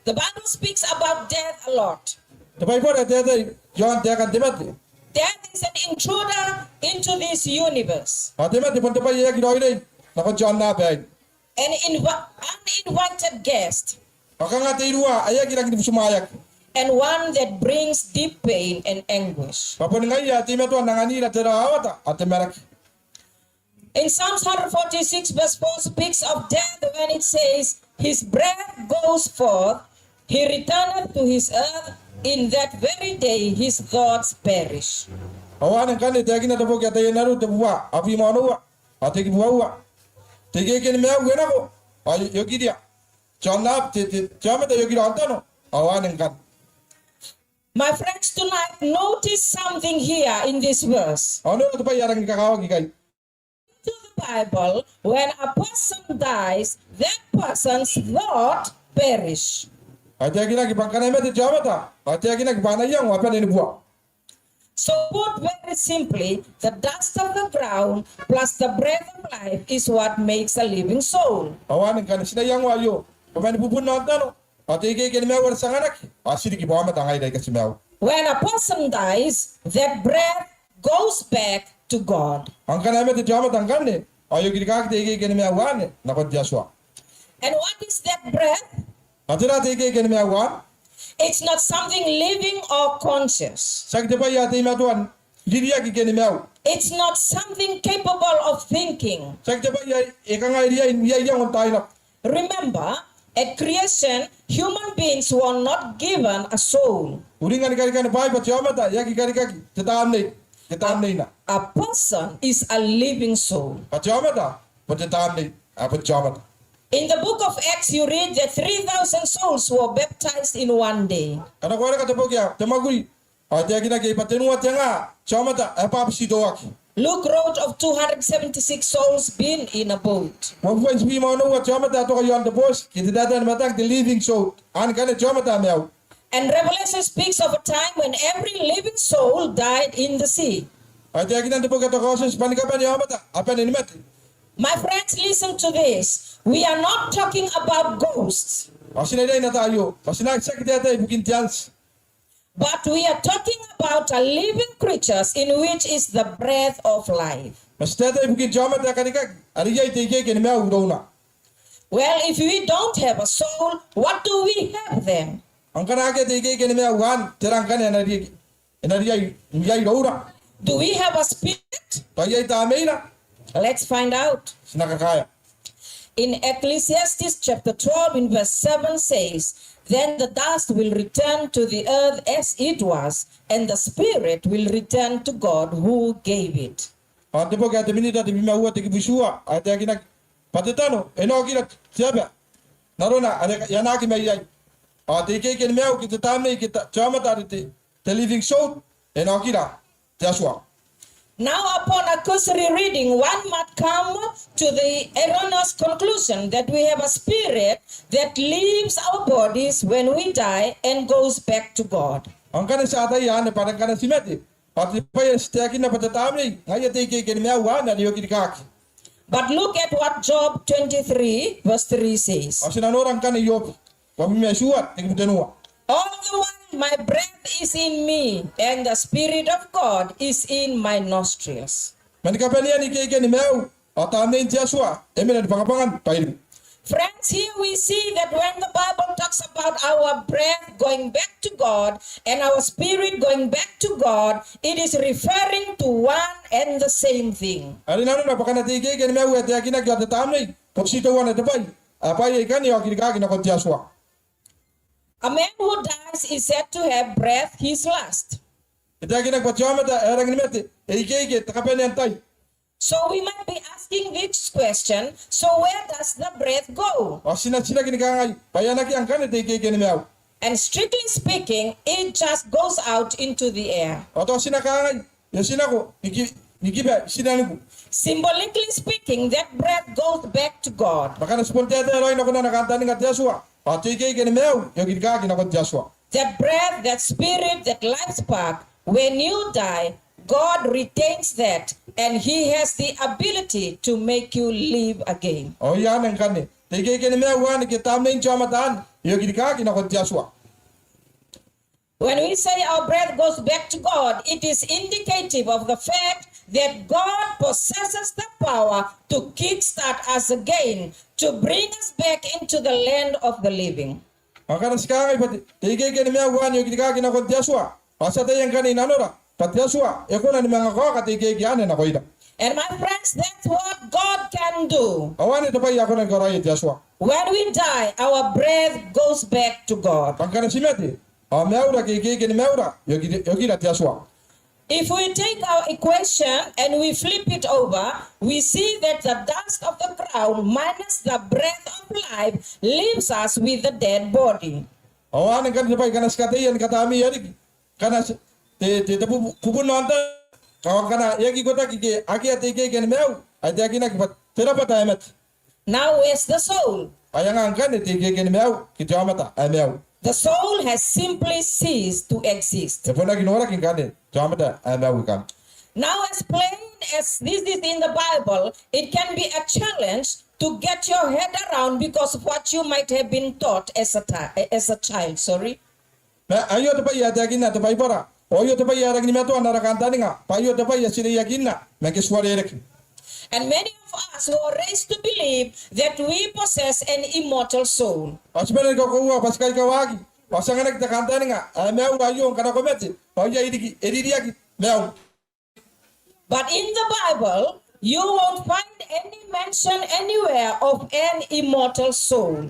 The Bible speaks about death a lot. Tapi pada dia John dia kan tempat. Death is an intruder into this universe. Tempat di pun tapi ya kita ini, nak John na baik. An uninvited guest, Akang ati dua, ayat kita kita sumayak. and one that brings deep pain and anguish. Kapon ngai ya timah tu nangani la terawat, ate merak. In Psalms 146 verse 4 speaks of death when it says, his breath goes forth, he returneth to his earth, in that very day his thoughts perish. Awan kan dia kena tahu kita yang naru terbuat, api mana buat, ate kita buat. Tiga kini mau guna ko, ayo yogi dia. Jangan jangan yogi dia antano. Awan kan. My friends, tonight notice something here in this verse. Ano tu pa yarang kakao gikai. To the Bible, when a person dies, that person's thought perish. Ate kena kipangkanai mati jangan ta. Ate kena kipanai yang apa ni buat. So put very simply, the dust of the ground plus the breath of life is what makes a living soul. Awan kan sila yang wayo. Pemain pupun nonton. Ate kena mau bersanganak. Asiri kibawa matangai dari kasih mau. When a person dies, that breath goes back to God. Angkan ame tu jangan tangkan ni. Ayo kita kaki tiga kena mau wan. Nakot Joshua. And what is that breath? Ate rat tiga kena mau wan. It's not something living or conscious. Sakit apa ya timah tuan. Diri ya kena mau. It's not something capable of thinking. Sakit apa ya ikan dia yang untai nak. Remember, at creation, human beings were not given a soul. Uringan kari bai pacama ta ya kari tetam nei na. A person is a living soul. Pacama ta patetam nei pacama ta. In the book of Acts, you read that 3,000 souls were baptized in one day. Kana ko kata pokya temaguri. Ate kina ke patenu atenga chama ta apa psidoak. Luke wrote of 276 souls being in a boat. Mabuen spi mau no chama ta to yon the boss kita datan matak the living soul. An kana chama ta meu. And Revelation speaks of a time when every living soul died in the sea. Ate kina to pokya to koses panikapan ya mata apa ni mati. My friends, listen to this. We are not talking about ghosts, Asina dai na tayo. Asina sakit ya ta bukin chance. but we are talking about a living creatures in which is the breath of life. Mas tata bukin chama ta kanika. Ari ya tike kena mau dona. Well, if we don't have a soul, what do we have then? Angkana ke tike kena mau wan terangkan energi dora. Do we have a spirit? Taya ta meina. Let's find out. Sinakakaya. in Ecclesiastes chapter 12 in verse 7 says, then the dust will return to the earth as it was, and the spirit will return to God who gave it. Ante po kaya minita te bima ua te kibusua ate akina patetano eno kila tiaba narona ade yanaki mai ai ate ke meu ki te tame ki chama te living soul eno kila te asua. Now, upon a cursory reading, one might come to the erroneous conclusion that we have a spirit that leaves our bodies when we die and goes back to God. Angkana sa ata yan parang kana simeti. Pati pa staki na patatami ngaya te ke meu wa na dio kidikaki. But look at what Job 23 verse 3 says. Asinanorang kana Yob. Wa mimesua te kibutenua. All the while my breath is in me, and the Spirit of God is in my nostrils. Manikapania ni ke meu atame intiasua emena dipangapangan pairu. Friends, here we see that when the Bible talks about our breath going back to God and our spirit going back to God, it is referring to one and the same thing. Ari nanu na pakana te ke meu ate akina ke atame poksito wana te pai. Apai ikani akirikaki na kontiasua. A man who dies is said to have breath his last. So we might be asking this question, so where does the breath go? And strictly speaking, it just goes out into the air. Symbolically speaking, that breath goes back to God. That breath, that spirit, that life spark, when you die, God retains that, and He has the ability to make you live again. When we say our breath goes back to God, it is indicative of the fact that God possesses the power to kickstart us again, to bring us back into the land of the living. And my friends, that's what God can do. When we die, our breath goes back to God. If we take our equation and we flip it over, we see that the dust of the ground minus the breath of life leaves us with the dead body. Now where's the soul? The soul has simply ceased to exist. Now, as plain as this is in the Bible, it can be a challenge to get your head around because of what you might have been taught as a child. Sorry. And many of us were raised to believe that we possess an immortal soul. But in the Bible, you won't find any mention anywhere of an immortal soul.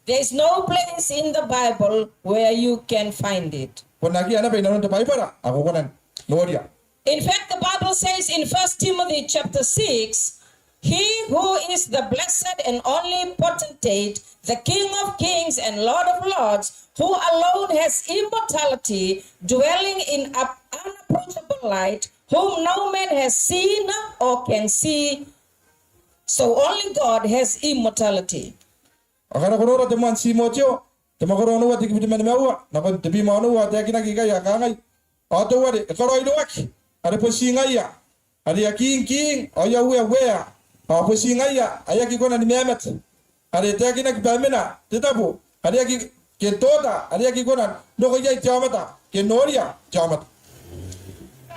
There is no place in the Bible where you can find it. In fact, the Bible says in 1 Timothy chapter 6, He who is the blessed and only potentate, the King of kings and Lord of lords, who alone has immortality, dwelling in unapproachable light, whom no man has seen or can see, so only God has immortality.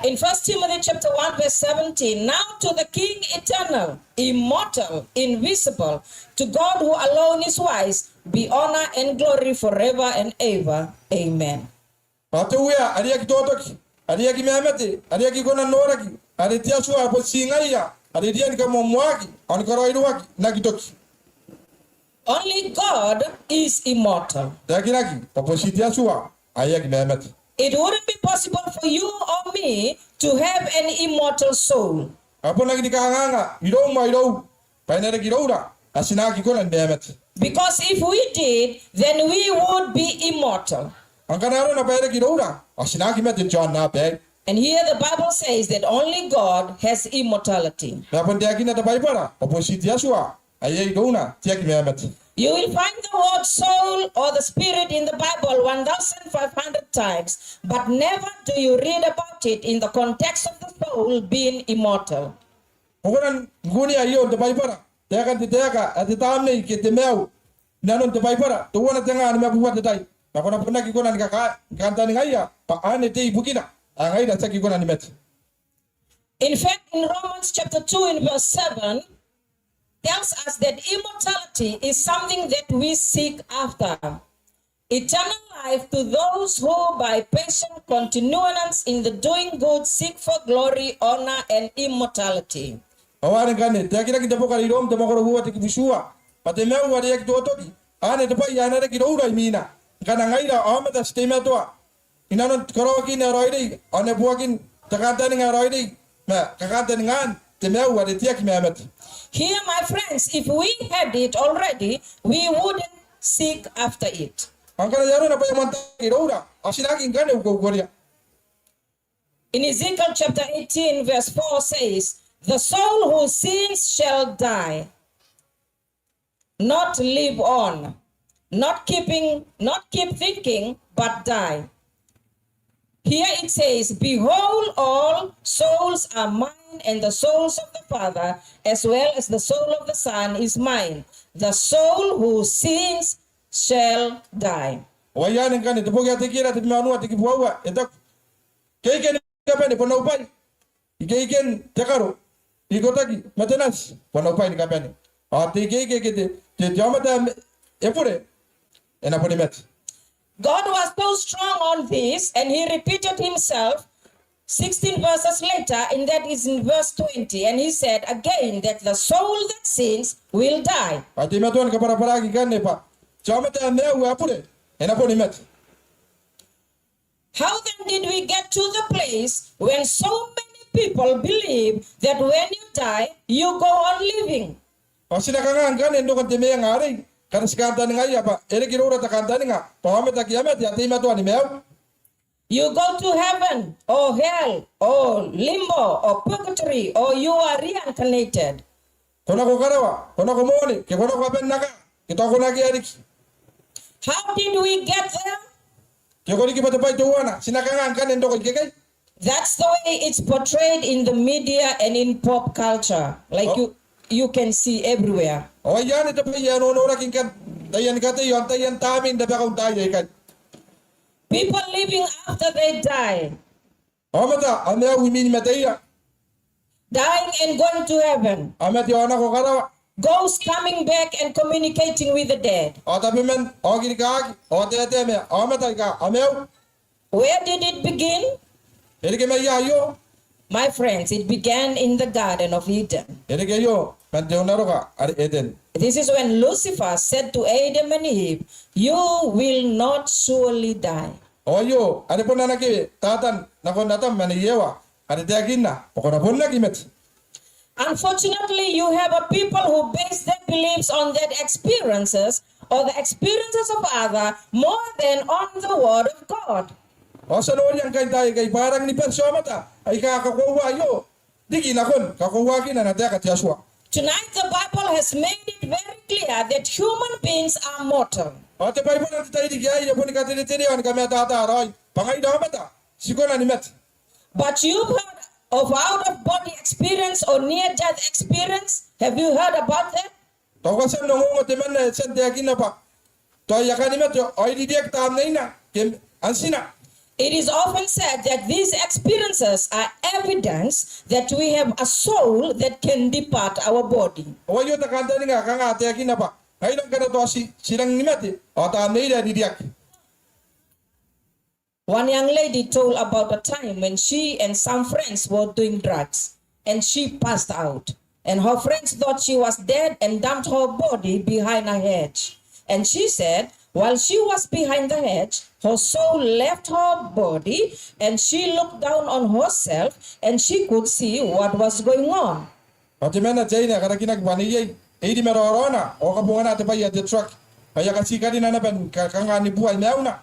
In 1 Timothy chapter 1 verse 17, now to the King eternal, immortal, invisible, to God who alone is wise, be honor and glory forever and ever. Amen. Adia ki memete, adia ki kona noraki, adia tia sua po singaya, adia dia ni kamo mwaki, on koroi ruaki, nagitoki. Only God is immortal. Daki naki, papo si tia sua, adia ki memete. It wouldn't be possible for you or me to have an immortal soul. Apo nagi ni kahanga, irou ma irou, painere ki roura, asina ki kona memete. Because if we did, then we would be immortal. Angkanaro na painere ki roura, asina ki mete John na pe. And here the Bible says that only God has immortality. Apo daki na tapai para, papo si tia sua, adia irouna, tia ki memete. You will find the word soul or the spirit in the Bible 1,500 times, but never do you read about it in the context of the soul being immortal. Okonan nguni ayo tapai para, teka ati tamne ki te meu, nanon tapai para, tuwana tenga ni mabuwa tatai. Nakona puna ki kona ni kanta ni ngaya, pa ane te ibukina, angai da ki kona ni met. In fact, in Romans chapter 2 in verse 7, tells us that immortality is something that we seek after. Eternal life to those who by patient continuance in the doing good seek for glory, honor, and immortality. Awarin kane, te kira kita pokari rom te makoro huwa te kibusua, pate meu wari ek totoki, ane te pa yana re kiro urai mina, kana ngaira amata stema toa, inanon karawakin aroidei, ane buakin takantani ngaroidei, ma kakantani ngan, te meu wari tiak memet. Here, my friends, if we had it already, we wouldn't seek after it. Angkana yaro na pa yamanta kiro ura, asinaki ngane ukogoria. In Ezekiel chapter 18 verse 4 says, the soul who sins shall die, not live on, not keep thinking, but die. Here it says, behold, all souls are mine, and the souls of the Father, as well as the soul of the Son, is mine. The soul who sins shall die. Wayan ngane te pokia te kira te manua te kibuawa, etak keiken kapene pona upai, ikeiken te karo, ikotaki matenas pona upai ni kapene. Te keike te jamata epure, ena poni met. God was so strong on this, and he repeated himself 16 verses later, and that is in verse 20. And he said again that the soul that sins will die. Ati metuan ka para gane pa. Chamata meu apure. Ena poni met. How then did we get to the place when so many people believe that when you die, you go on living? Asina kanga ngane ndo kan te me ngare. Kan skanta ngai apa? Ere kirora ta kanta nga. Pameta kiamet ya te metuan meu. You go to heaven, or hell, or limbo, or purgatory, or you are reincarnated. Kona ko karawa, kona ko moni, ke kona ko ben naka. Kita ko nagi adik. How did we get there? Ke ko ki pata pai tuana. Sinakanga ngane ndo ko kekai. That's the way it's portrayed in the media and in pop culture. Like you can see everywhere. O yan ito pa yan ono ra kinkan. Dayan ka te yon tayan tamin da ba ko tayo kan. People living after they die, Amata amea wimini mateia. dying and going to heaven, Amati ona ko karawa. ghosts coming back and communicating with the dead. Ota bimen ogiri ka o te me amata ka ameu. Where did it begin? Erike me ya yo. My friends, it began in the Garden of Eden. Erike yo pante onaro ka ar Eden. This is when Lucifer said to Adam and Eve, you will not surely die. O yo are pona na ke tatan na ko natam mani yewa. Are te akinna pokona ponna kimet. Unfortunately, you have a people who base their beliefs on their experiences or the experiences of others more than on the word of God. O sa no yang kay tayo kay parang ni penso mata ay kakakuha yo. Digi na kon kakuha kina na te ka tiaswa. Tonight, the Bible has made it very clear that human beings are mortal. O te pai pona tayo di kaya poni ka te te on ka me tata roy. Pangai da mata. Sikona ni met. But you've heard of out-of-body experience or near-death experience? Have you heard about that? Tau ka sen no ngo te men sen te akina pa. To yakani met o di diek tam nei na. Kem ansina. It is often said that these experiences are evidence that we have a soul that can depart our body. O yo ta kanta ni nga kanga te akina pa. Ngai dong kana to si sirang ni mate. O ta nei da di diek. One young lady told about a time when she and some friends were doing drugs and she passed out. And her friends thought she was dead and dumped her body behind a hedge. And she said, while she was behind the hedge, her soul left her body and she looked down on herself and she could see what was going on. Patimena Jaina Karakinak Vaniyay, 80 Merorona, or Kabuna to buy at the truck. Ayakasi na pen Kangani Buai Nauna.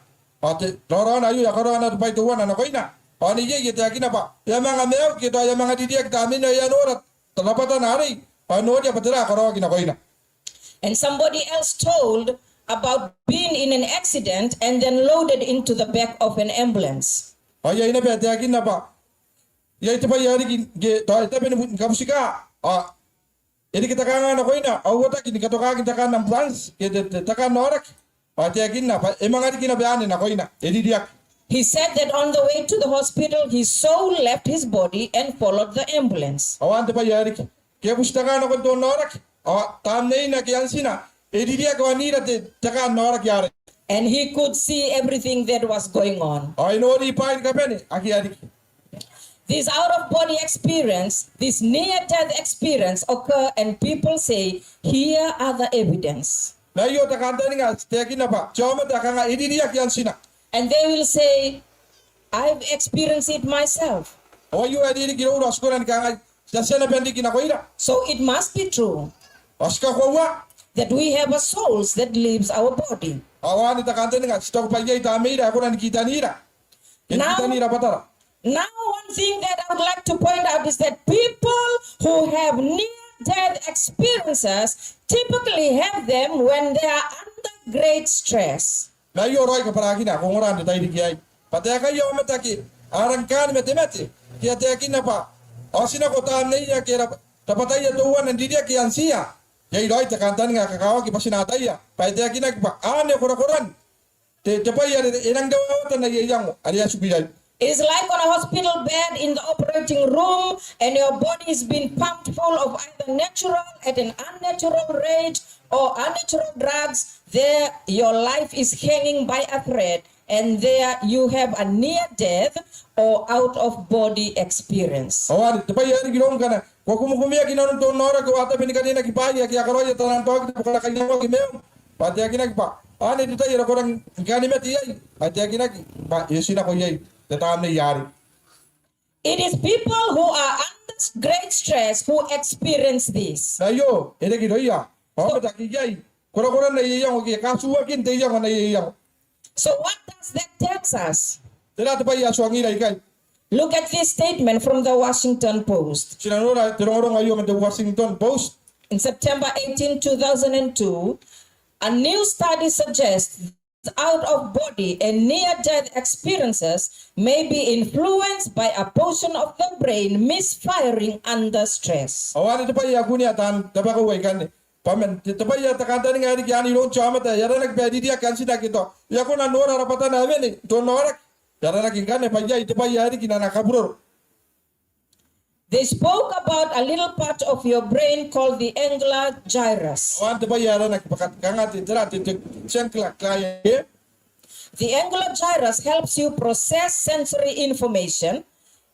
Ate Rorona, you are Corona to buy the one and a coina. On the Yay Takinapa, Yamanga Milk, Yamanga Diak Damina Yanora, Talapatanari, or Nodia Patra Korogina Coina. And somebody else told about being in an accident and then loaded into the back of an ambulance. Ayana Takinapa. Yaytapayari get Tapen Kamsika. Edikataka na coina, or what I can Katoka Takan and plants, get the Takan Norak. Patakina, Emangatina Ban in a coina, Edidiak. He said that on the way to the hospital, his soul left his body and followed the ambulance. I want to buy Eric. Kebustagana with Norak, or Tamnina Kiansina, Edidiak or Nida Takan Norak Yari. And he could see everything that was going on. I know the pine Capeni, Akiadik. This out-of-body experience, this near-death experience occur and people say, here are the evidence. Now you're the Cantaningas taking about Joma Takanga Edidiak Yansina. And they will say, I've experienced it myself. Or you are Edic Oscar and Kanga, the Senapendic in Aquila. So it must be true Oscar Hoa. that we have a souls that leaves our body. I wanted the Cantaningas, stop by Yata Mira, and Kitanira. Now- Kitanira Patara. Now, one thing that I would like to point out is that people who have near-death experiences typically have them when they are under great stress. Now you're right, Paragina, Hongan, the Taidikai. But there are Yomataki, Arankan Metemeti, Kiatakinapa, Osinakota, Naya, Tapataya, the one and Didiaki and Sia. They write the Cantania Kakawaki Pasinataya, by the Kinakba, Anne Korakoran. The Tapaya, the and the young, Aria should be like. It's like on a hospital bed in the operating room and your body is being pumped full of either natural at an unnatural rate or unnatural drugs. There your life is hanging by a thread and there you have a near death or out of body experience. Oh, the Paya Gilongana, Wakumia Kinon Nora, go out of Pinicana Kipaya, Kiakaroya, Tarantok, Pokaki, but the Kinakba. I need to tell you, Ganimeti, I take it, but you see, the time they yari. It is people who are under great stress who experience this. Ayo, Edekidoya, oh, the Kiyai, Korakoran, the young, Kasuakin, the young, and the young. So what does that tell us? The Ratapaya Swangi, guy. Look at this statement from the Washington Post. Chinanora, the Rorom, and the Washington Post. In September 18, 2002, a new study suggests out of body and near-death experiences may be influenced by a portion of the brain misfiring under stress. I wanted to pay a Guniatan, the Bakawakan. Paman, the Paya Takataning Ariani, don't chamata, Yaranak Badidia Kansidakito, Yakuna Nora Rapatana Veni, Donorak, Yaranakin Paya, the Payarik in Anakabur. They spoke about a little part of your brain called the angular gyrus. I want to buy Yaranak Pakangati, Chankla Client. The angular gyrus helps you process sensory information.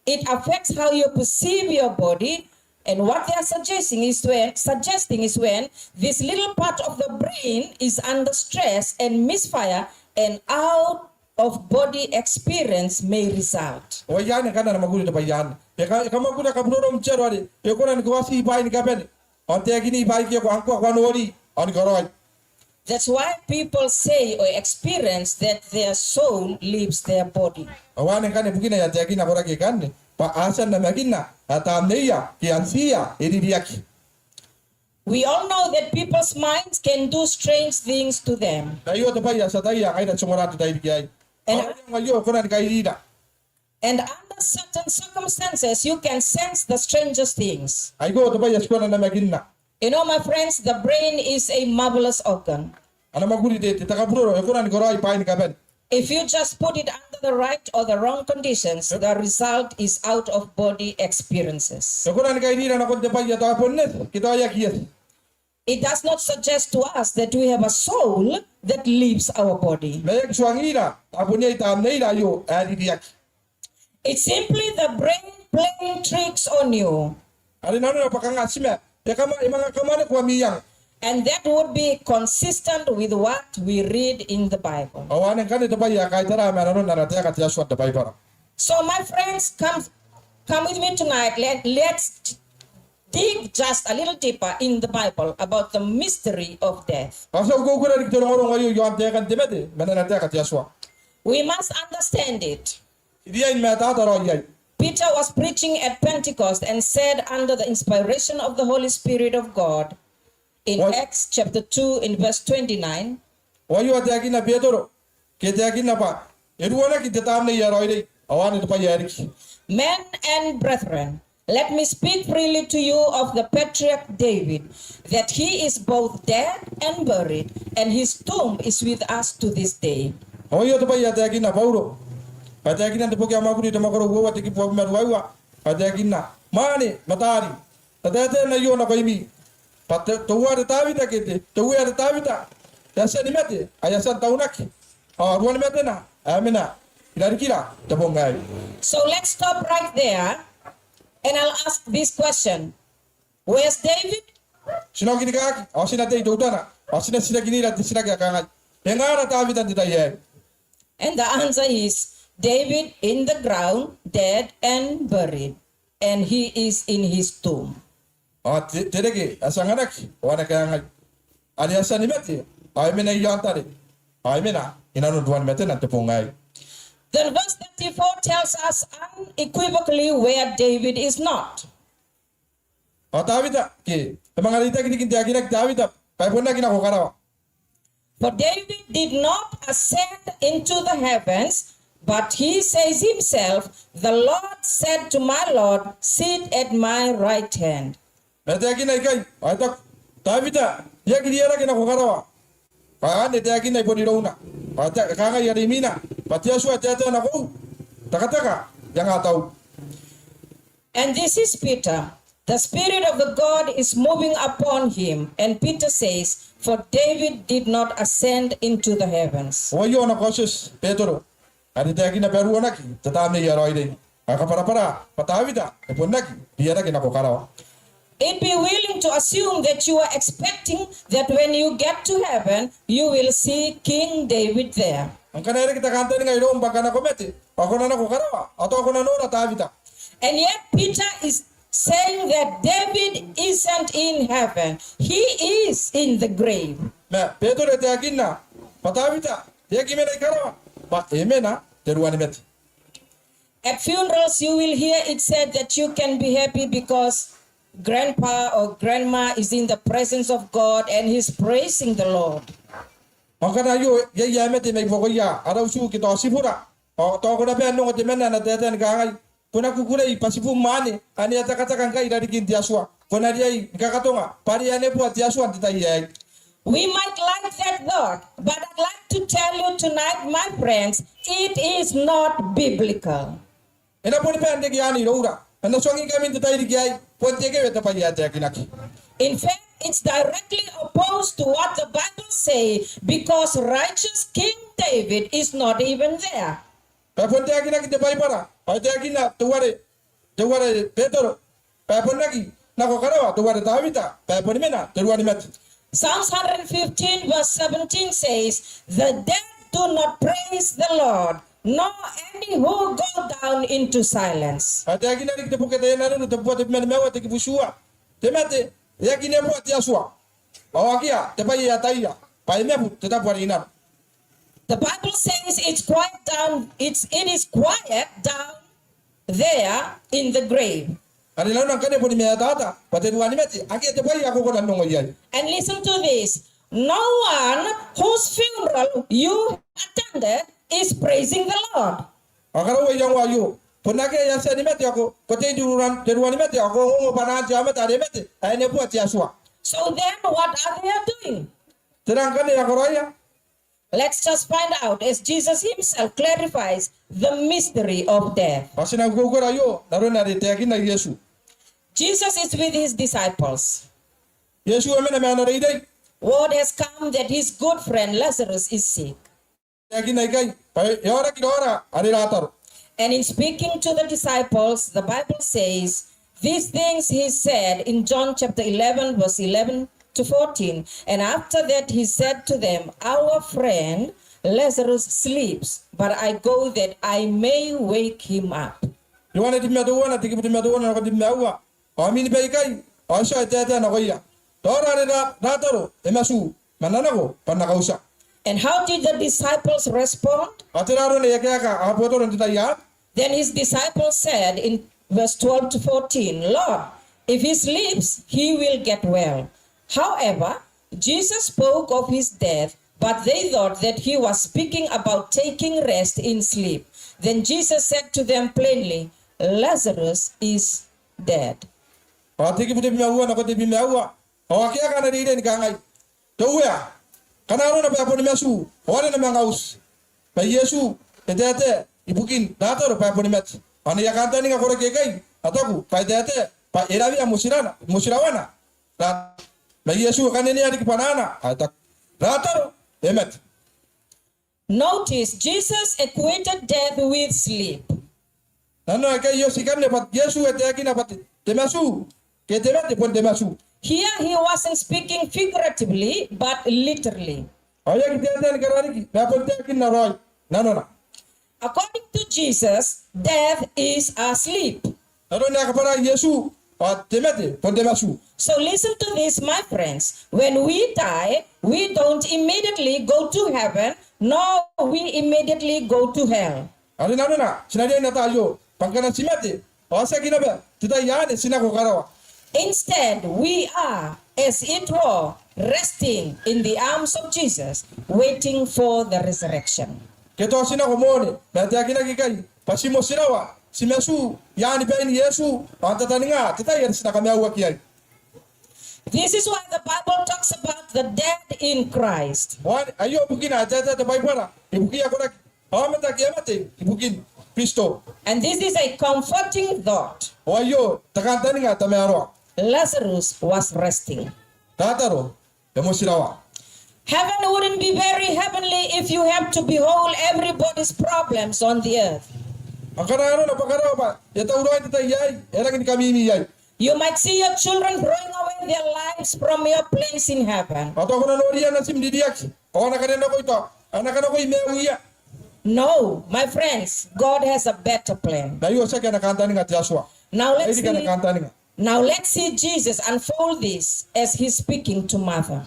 It affects how you perceive your body. And what they are suggesting is when this little part of the brain is under stress and misfire, and out of body experience may result. O yan kana na maguli pa yan. Kama kuna kabulom cherwari, e kuna ni kwasi ibai ni kapen. On te gini ibai ki ko angko kwanori on koroi. That's why people say or experience that their soul leaves their body. Awan kana bugina ya te gina kora ki kan. Pa asan na magina atamneya ki ansia edidiaki. We all know that people's minds can do strange things to them. Tayo to pa ya sa taya kay na sumara to tayo ki. Ngayo kuna ni kairida. And under certain circumstances, you can sense the strangest things. Ay go to pa ya skona na magina. You know, my friends, the brain is a marvelous organ. Ana maguli te takaburo e kuna ni koroi pa ni kapen. If you just put it under the right or the wrong conditions, the result is out of body experiences. E kuna ni kairida na ko te pa ya ta ponne kita ya ki. It does not suggest to us that we have a soul that leaves our body. Mek suangina apunya itam nei la yo adi diak. It's simply the brain playing tricks on you. Ari nanu na pakanga sime. Ya kama imanga kamane kwa miyang. And that would be consistent with what we read in the Bible. Awane kan ito pa ya kay tara manano na natia katia swat da Bible. So my friends, come with me tonight. Let's dig just a little deeper in the Bible about the mystery of death. Asa ko kura dikto ngoro ngayo yo ante kan temete manana natia katia swat. We must understand it. Dia in mata taro yai. Peter was preaching at Pentecost and said under the inspiration of the Holy Spirit of God in What? Acts chapter 2 in verse 29. Wayu ate na Pedro. Kete akina pa. Eruana ki tetamne ya roide. Awane to pa yariki. Men and brethren, let me speak freely to you of the patriarch David, that he is both dead and buried, and his tomb is with us to this day. Oyo to pa ya ate akina Paulo. Ate akina te pokia makuri te makoro wo ate ki po merwaiwa. Ate akina mane matari. Ate na yo na koimi. Pate tuwa de tavita kete. Tuwa de tavita. Yasa ni mete. Ayasa taunaki. Ruan mete na. Amina. Ilarikira te bongai. So let's stop right there, and I'll ask this question. Where's David? Sino kini kaki? Asina te idodana. Asina sina kini la sina kya kangai. Engara tavita te taye. And the answer is David in the ground, dead and buried, and he is in his tomb. Tereke asanganaki. Wana kangai. Ali asani mete. Aimena yantare. Aimena. Inanu duan mete na te bongai. Then verse 34 tells us unequivocally where David is not. Tavita ke. Mangalita kini kinti akina Tavita. Paipona kina kokarawa. For David did not ascend into the heavens, but he says himself, the Lord said to my Lord, sit at my right hand. Mete akina ikai. Aita Tavita. Ya kini era kina kokarawa. Paane te akina iponi rona. Pata kanga yarimina. Patia suat tete na ko. Takataka yang atau. And this is Peter. The Spirit of the God is moving upon him. And Peter says, for David did not ascend into the heavens. Oyo na koses Pedro. Adi te akina peru naki. Tatame ya roide. Aka para patavita. Iponaki. Dia kina kokarawa. It'd be willing to assume that you are expecting that when you get to heaven, you will see King David there. Ang kanere kita kanta ni ngayon baka na komete. Ako na kokarawa. Ato ako na nora Tavita. And yet Peter is saying that David isn't in heaven. He is in the grave. Me Pedro te akina. Patavita. Dia kimena ikarawa. Ba emena teruani mete. At funerals, you will hear it said that you can be happy because grandpa or grandma is in the presence of God and he's praising the Lord. Makana yo ya mete me vogoya. Ara usu kita sipura. O to ko na pe no te mena na tete ngai. Kuna kukura I pasipu mane. Ani atakata kangai dari kinti aswa. Kuna dia ngakatonga. Pari ane pu ati aswa titai. We might like that thought, but I'd like to tell you tonight, my friends, it is not biblical. Ena poni pe ande giani roura. Ana swangi kami titai giai. Ponte ke weta pa ya te kinaki. In fact, it's directly opposed to what the Bible says because righteous King David is not even there. Pa ponte akina ki te pai para. Pa te akina tuare Pedro. Pa ponaki na kokarawa tuare Tavita. Pa poni mena teruani met. Psalms 115 verse 17 says, the dead do not praise the Lord, nor any who go down into silence. Pa te akina ki te pukete na no te pote men mewa te ki busua. Te mete ya kine mo ati aswa. Awakia te pai ya taia. Pa mepu te tapuari ina. The Bible says it is quiet down there in the grave. Ari launa kane poni me tata. Pa te ruani mete. Aki te pai ako ko na no yai. And listen to this. No one whose funeral you attended is praising the Lord. Akara wo yang wa yo. Ponake ya se ni mete ako. Ko te ruani mete ako ngo pana jama ta mete. Ai ne pu ati aswa. So then what are they doing? Terang kane ya koraya. Let's just find out as Jesus himself clarifies the mystery of death. Pasina ko ko rayo. Daro na te akina Yesu. Jesus is with his disciples. Yesu amena me ana reidai. word has come that his good friend Lazarus is sick. Yaki na ikai. Pa yora kidora ari rataro. And in speaking to the disciples, the Bible says, these things he said in John chapter 11, verse 11 to 14. And after that he said to them, our friend Lazarus sleeps, but I go that I may wake him up. Yuana timya duwana tikipu timya duwana na timya uwa. Amini pa ikai. Asha tete na koya. Dora ari rataro emasu mananago panakausa. And how did the disciples respond? Atiraro ne yakaka apoto ron titaya. Then his disciples said in verse 12 to 14, Lord, if he sleeps, he will get well. However, Jesus spoke of his death, but they thought that he was speaking about taking rest in sleep. Then Jesus said to them plainly, Lazarus is dead. Atiki puti miawa na kote miawa. Awakia kana ride ni kangai. Tawea. Kanaro na papo ni mesu. Wale na mangaus. Pa Yesu tete ibukin dataro papo ni met. Ani yakanta ni ngakora kekai. Ataku pa tete pa erabi musirawana. Pa Yesu kaneni ari kipanana. Atak dataro emet. Notice Jesus equated death with sleep. Nano akai Yesu kanne pat Yesu eteki na pat temasu. Ke temete pon temasu. Here he wasn't speaking figuratively, but literally. According to Jesus, death is asleep. So listen to this, my friends. When we die, we don't immediately go to heaven, nor we immediately go to hell. Instead, we are, as it were, resting in the arms of Jesus, waiting for the resurrection. This is why the Bible talks about the dead in Christ. And this is a comforting thought. Lazarus was resting. Heaven wouldn't be very heavenly if you have to behold everybody's problems on the earth. You might see your children throwing away their lives from your place in heaven. No, my friends, God has a better plan. Now let's see Jesus unfold this as he's speaking to Martha.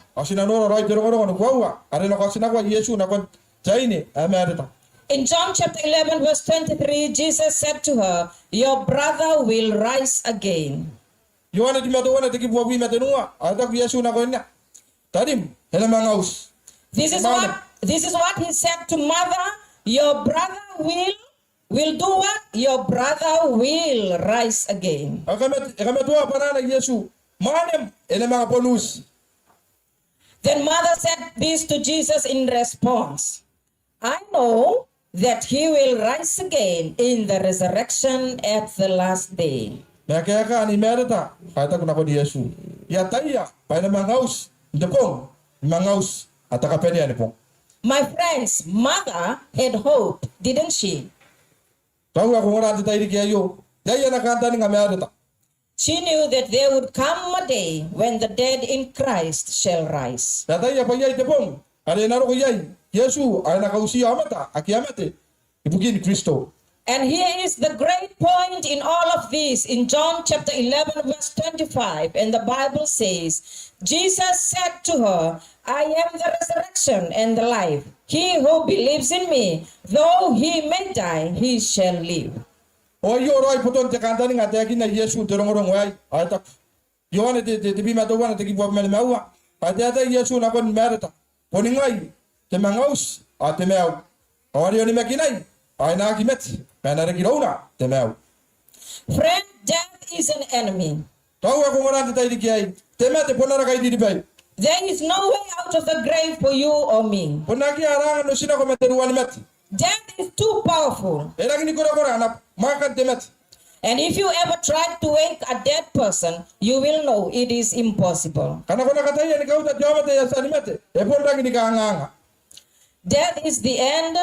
In John chapter 11 verse 23, Jesus said to her, your brother will rise again. This is what he said to Martha. Your brother will do what? Your brother will rise again. Then Mother said this to Jesus in response. I know that he will rise again in the resurrection at the last day. My friends, Mother had hope, didn't she? She knew that there would come a day when the dead in Christ shall rise. And here is the great point in all of this in John chapter 11 verse 25. And the Bible says, Jesus said to her, I am the resurrection and the life. He who believes in me, though he may die, he shall live. Friend, death is an enemy. There is no way out of the grave for you or me. Death is too powerful. And if you ever try to wake a dead person, you will know it is impossible. Kana kona kataya ni kauta jama te yasani mate. E ponda ni kaanganga. Death is the end,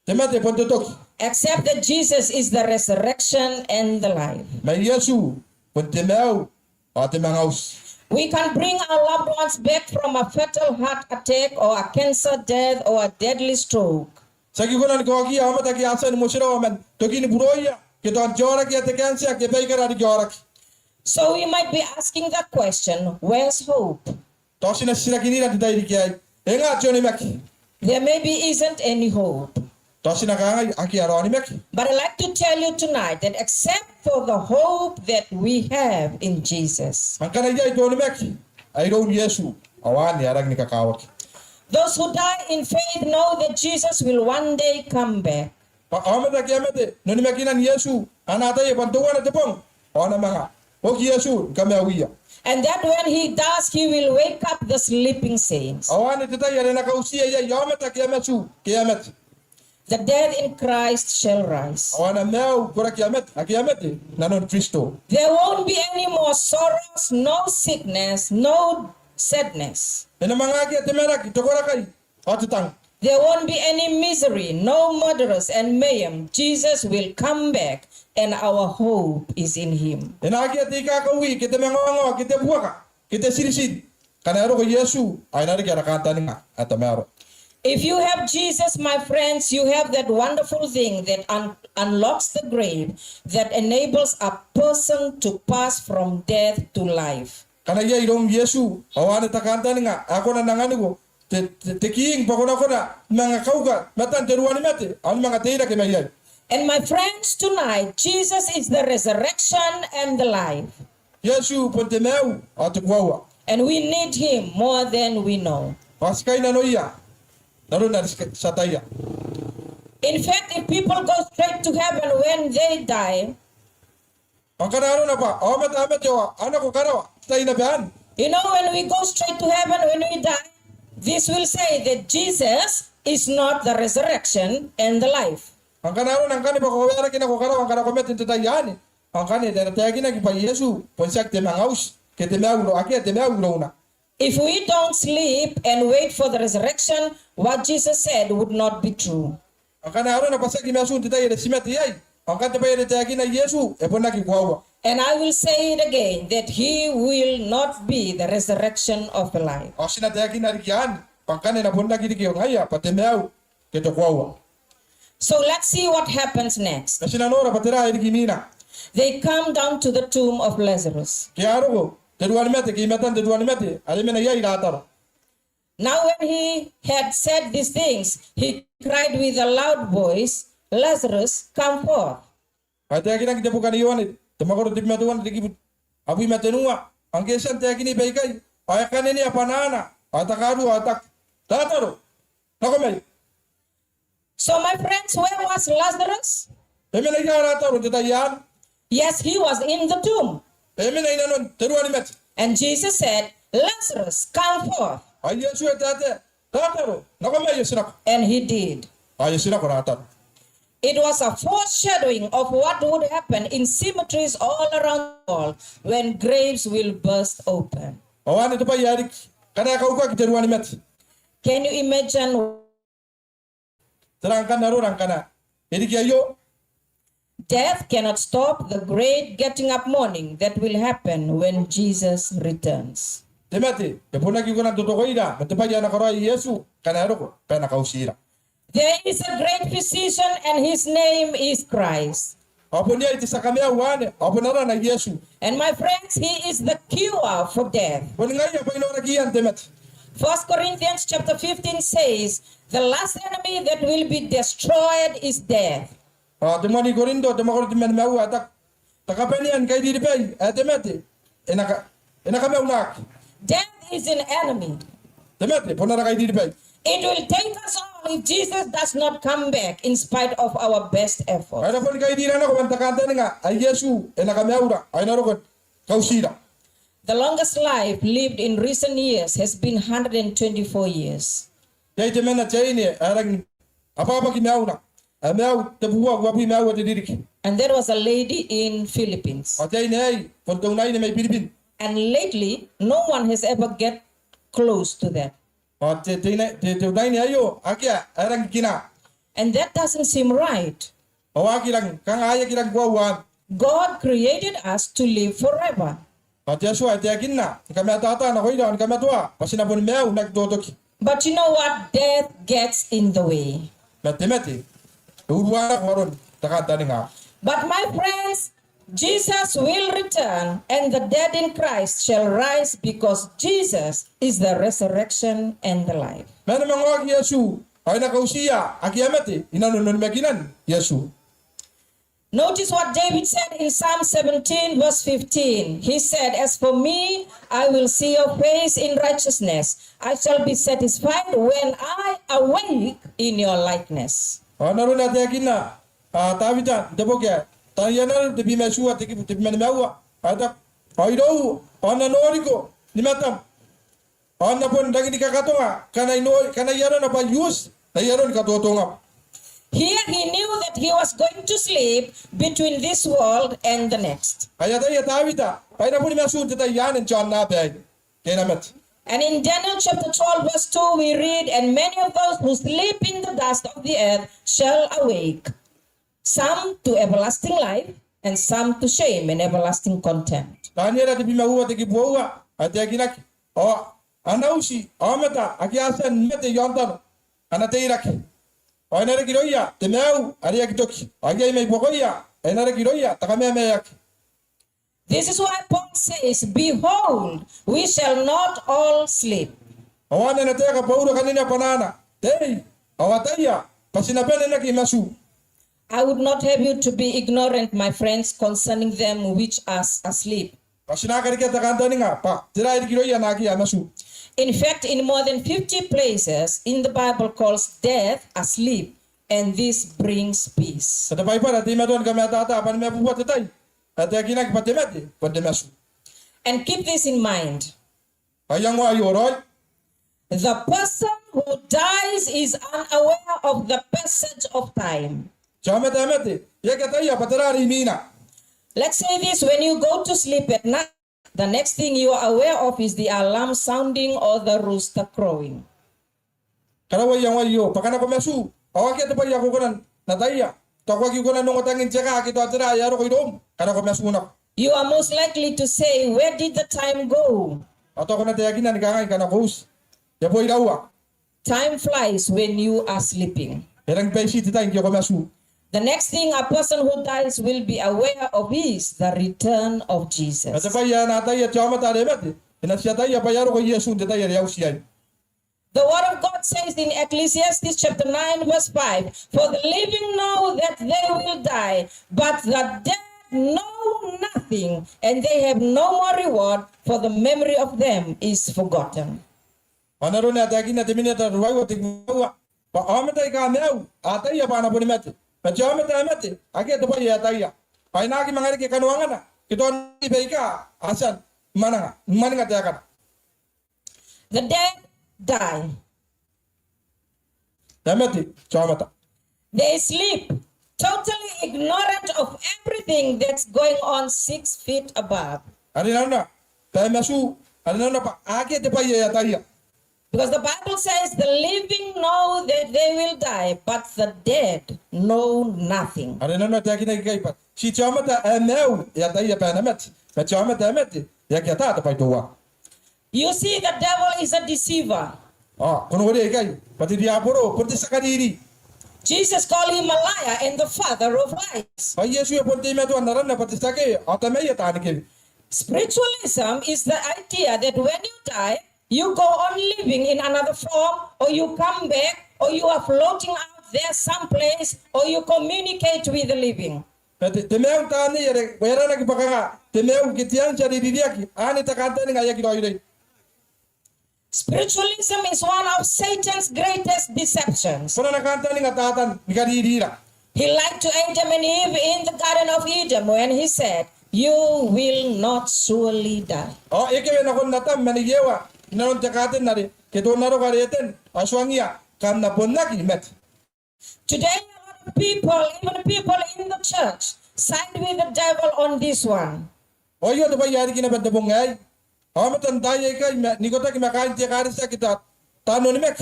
Temate ponto toki. except that Jesus is the resurrection and the life. Mai Yesu ponte meu ate mangaus. We can bring our loved ones back from a fatal heart attack or a cancer death or a deadly stroke. Sagi kona ni kawaki amata ki asa ni moshira waman. Toki ni buroya. Ke don jora ki ate kansia ke baikara ni jora ki. So we might be asking the question, where's hope? Tosi na sira kinira ti tairi ki ai. Enga choni maki. There maybe isn't any hope. Tosi na kaanga aki aroni maki. But I'd like to tell you tonight that except for the hope that we have in Jesus, Angkana iya ito ni maki. Ay ro Yesu awani arag ni kakawaki. those who die in faith know that Jesus will one day come back. Pa amata ki amate noni maki na Yesu anata ye pantuwa na tepong. Ona mga. Oki Yesu kame awiya. And that when he does, he will wake up the sleeping saints. Awani tita yare na kausia ya yamata ki amesu ki amet. The dead in Christ shall rise. Awana meu kura ki amet aki amete nanon Kristo. There won't be any more sorrows, no sickness, no sadness. Ena mga ki atemera ki tokora kai. Atutang. There won't be any misery, no murderers and mayhem. Jesus will come back and our hope is in him. Ena ki atika kawi kita mengongo kita buaka kita sirisid. Kana ro ko Yesu ay nari ki arakanta nga atamero. If you have Jesus, my friends, you have that wonderful thing that unlocks the grave, that enables a person to pass from death to life. Kana iya irong Yesu awana takanta nga ako na nangani ko te kiing pakona kona mga kauga matan teruani mate ang mga teira ke mayay. And my friends, tonight, Jesus is the resurrection and the life. Yesu ponte meu at kwawa. And we need him more than we know. Paskay na noya. Naron na sataya. In fact, if people go straight to heaven when they die, Ang kanaro na pa amat yo ana ko karawa tay na ban. you know, when we go straight to heaven when we die, this will say that Jesus is not the resurrection and the life. Ang kanaro nang kani pa ko wala kina ko karawa ang kana ko met tayani. Ang kani dera tayagi na ki pa Yesu ponsak te mangaus ke te mau aki te mau na. If we don't sleep and wait for the resurrection, what Jesus said would not be true. Ang kanaro na pasaki masun tayai de simet yai. Ang kante pa tayagi na Yesu e ponna ki kwawa. And I will say it again, that he will not be the resurrection of the life. Asina tayagi na rikian. Pangkane na ponna ki ki ngaya pate mau ke to kwawa. So let's see what happens next. Kasi nanora patera ay kinina. They come down to the tomb of Lazarus. Kaya ro teruan mete ki metan teruan mete ale mena yai ratar. Now when he had said these things, he cried with a loud voice, Lazarus, come forth. Ate akina kita bukan iwan temakoro tip metuan tiki abu metenua. Ang kesan te akini baikai. Ayakan ini apa nana? Atakaru atak tataro. Nakomai. So my friends, where was Lazarus? Emena ya rataro tetayan. Yes, he was in the tomb. Emena inanon teruan met. And Jesus said, Lazarus, come forth. Ay Yesu etate tataro. Nakomai yesinak. And he did. Ay yesinak ratar. It was a foreshadowing of what would happen in cemeteries all around the world when graves will burst open. Awan itu pa yarik. Kana kau ka teruan met. Can you imagine? Terangkan naru rangkana. Jadi kiayo. Death cannot stop the great getting up morning that will happen when Jesus returns. Temati. Epuna ki kuna tutokoida. Metupaja na karai Yesu. Kana ro pena kausira. There is a great physician and his name is Christ. Apunia iti sakamea wane. Apunara na Yesu. And my friends, he is the cure for death. Boningaya pa inora kiyan temet. 1 Corinthians chapter 15 says, the last enemy that will be destroyed is death. Temani Gorindo, temakoro timen mau atak. Takapenian kay diri pay. Temete. Enaka meunak. Death is an enemy. Temete. Ponara kay diri pay. It will take us all if Jesus does not come back in spite of our best effort. Ay pon kay diri na ko mantakanta nga. Ay Yesu enaka meura. Ay narokot. Kausira. The longest life lived in recent years has been 124 years. Kay temena chaini arang apa ki meura. Amau tebuwa wapi meura te diri. And there was a lady in Philippines. Atay nei pontong nai ni may Pilipin. And lately, no one has ever get close to that. Ate te nai ni ayo akia arang kina. And that doesn't seem right. Awaki lang kang aya kirang kuwan. God created us to live forever. Ate aso ate akinna. Kami atata na koy daw kami atua. Pasinapon meu nagtotok. But you know what? Death gets in the way. Mete. Urwana koron takata nga. But my friends, Jesus will return, and the dead in Christ shall rise, because Jesus is the resurrection and the life. Mena mangwag Yesu ay nakausiya akiamete inanunon mekinan Yesu. Notice what David said in Psalm 17 verse 15. He said, "As for me, I will see your face in righteousness. I shall be satisfied when I awake in your likeness." Naroon natin akina tawita debogya tayanan de bimesua tiki mewa ada aido onanoriko nimatam onapon dagi dikakatonga kana yaron apa use yaron katotonga. Here he knew that he was going to sleep between this world and the next. Ayata tawita paina pun mesu tita yanen chonna pe kenamet. And in Daniel chapter 12 verse 2 we read, "And many of those who sleep in the dust of the earth shall awake, some to everlasting life, and some to shame and everlasting contempt." Tanya di bimawa tiki buwa ate akinak o anausi amata akiasan mete yontan anate iraki. O enare kiroya temeu ari akitoki agai mai bokoya enare kiroya takame meyak. This is why Paul says, "Behold, we shall not all sleep." Awana na teka Paulo kanina panana. Tei, awataya pasinapene na kimasu. I would not have you to be ignorant, my friends, concerning them which are asleep. Pasinaka kita kantani nga pa. Tira kiroya na kiamasu. In fact, in more than 50 places in the Bible calls death asleep, and this brings peace. Sa tapay pa natin madon kami atata pan me buat tay. Ate akinak patemati pademasu. And keep this in mind. Ayang wa yorol. The person who dies is unaware of the passage of time. Chama tamati. Yakataya patarari mina. Let's say this: when you go to sleep at night, the next thing you are aware of is the alarm sounding or the rooster crowing. Karawa yang wa yo pakana komesu. Awaki ate pa yako konan nataya. Takwagi ko na nung utangin tsaka kito atira ayaro ko idom. Kana ko mesunak. You are most likely to say, "Where did the time go?" Ato ko na tayakin na nikangay kana kus. Yaboy dawa. Time flies when you are sleeping. Erang pesi tita inyo ko mesu. The next thing a person who dies will be aware of is the return of Jesus. Ate pa ya nataya chama taremet. Inasya tayo pa yaro ko Yesu tita yaw siya. The word of God says in Ecclesiastes chapter 9 verse 5, "For the living know that they will die, but the dead know nothing, and they have no more reward, for the memory of them is forgotten." Anaro na tayakin na timineta ruwayo tigwa. Pa amatay ka meu. Ataya pa na punimet. Pa chama tamet. Agi ate pa ya taya. Pa inagi mangari ke kanuangan na. Kito ni beika asan mananga tayakan. The dead die. Tamati chama ta. They sleep, totally ignorant of everything that's going on 6 feet above. Arinana. Tamasu. Arinana pa agi ate pa ya taya. Because the Bible says the living know that they will die, but the dead know nothing. Arinana tayakin na kay pa. Si chama ta meu ya taya pa namet. Pa chama tamet. Ya kita ta pa ituwa. You see, the devil is a deceiver. Kuno wala kay pati diabolo pati sa kadiri. Jesus called him a liar and the father of lies. Ay Yesu ya pati meto naran na pati sa kay atame ya tani kay. Spiritualism is the idea that when you die, you go on living in another form, or you come back, or you are floating out there someplace, or you communicate with the living. Temeu tani yere wera na kipakanga temeu kitian chari diriaki ani takanta ni ngaya kidoide. Spiritualism is one of Satan's greatest deceptions. Puna nakanta ni ngatatan ni kadidira. He lied to Adam and Eve in the Garden of Eden when he said, "You will not surely die." Ike na kon natam manigewa naron takaten nari kito naro kareten aswangia kamna ponnaki met. Today, a lot of people, even people in the church, side with the devil on this one. O yo to bayari kina benda bungai. Amatan daya ka ni kota ki makain ti karisa kita tanu ni mek.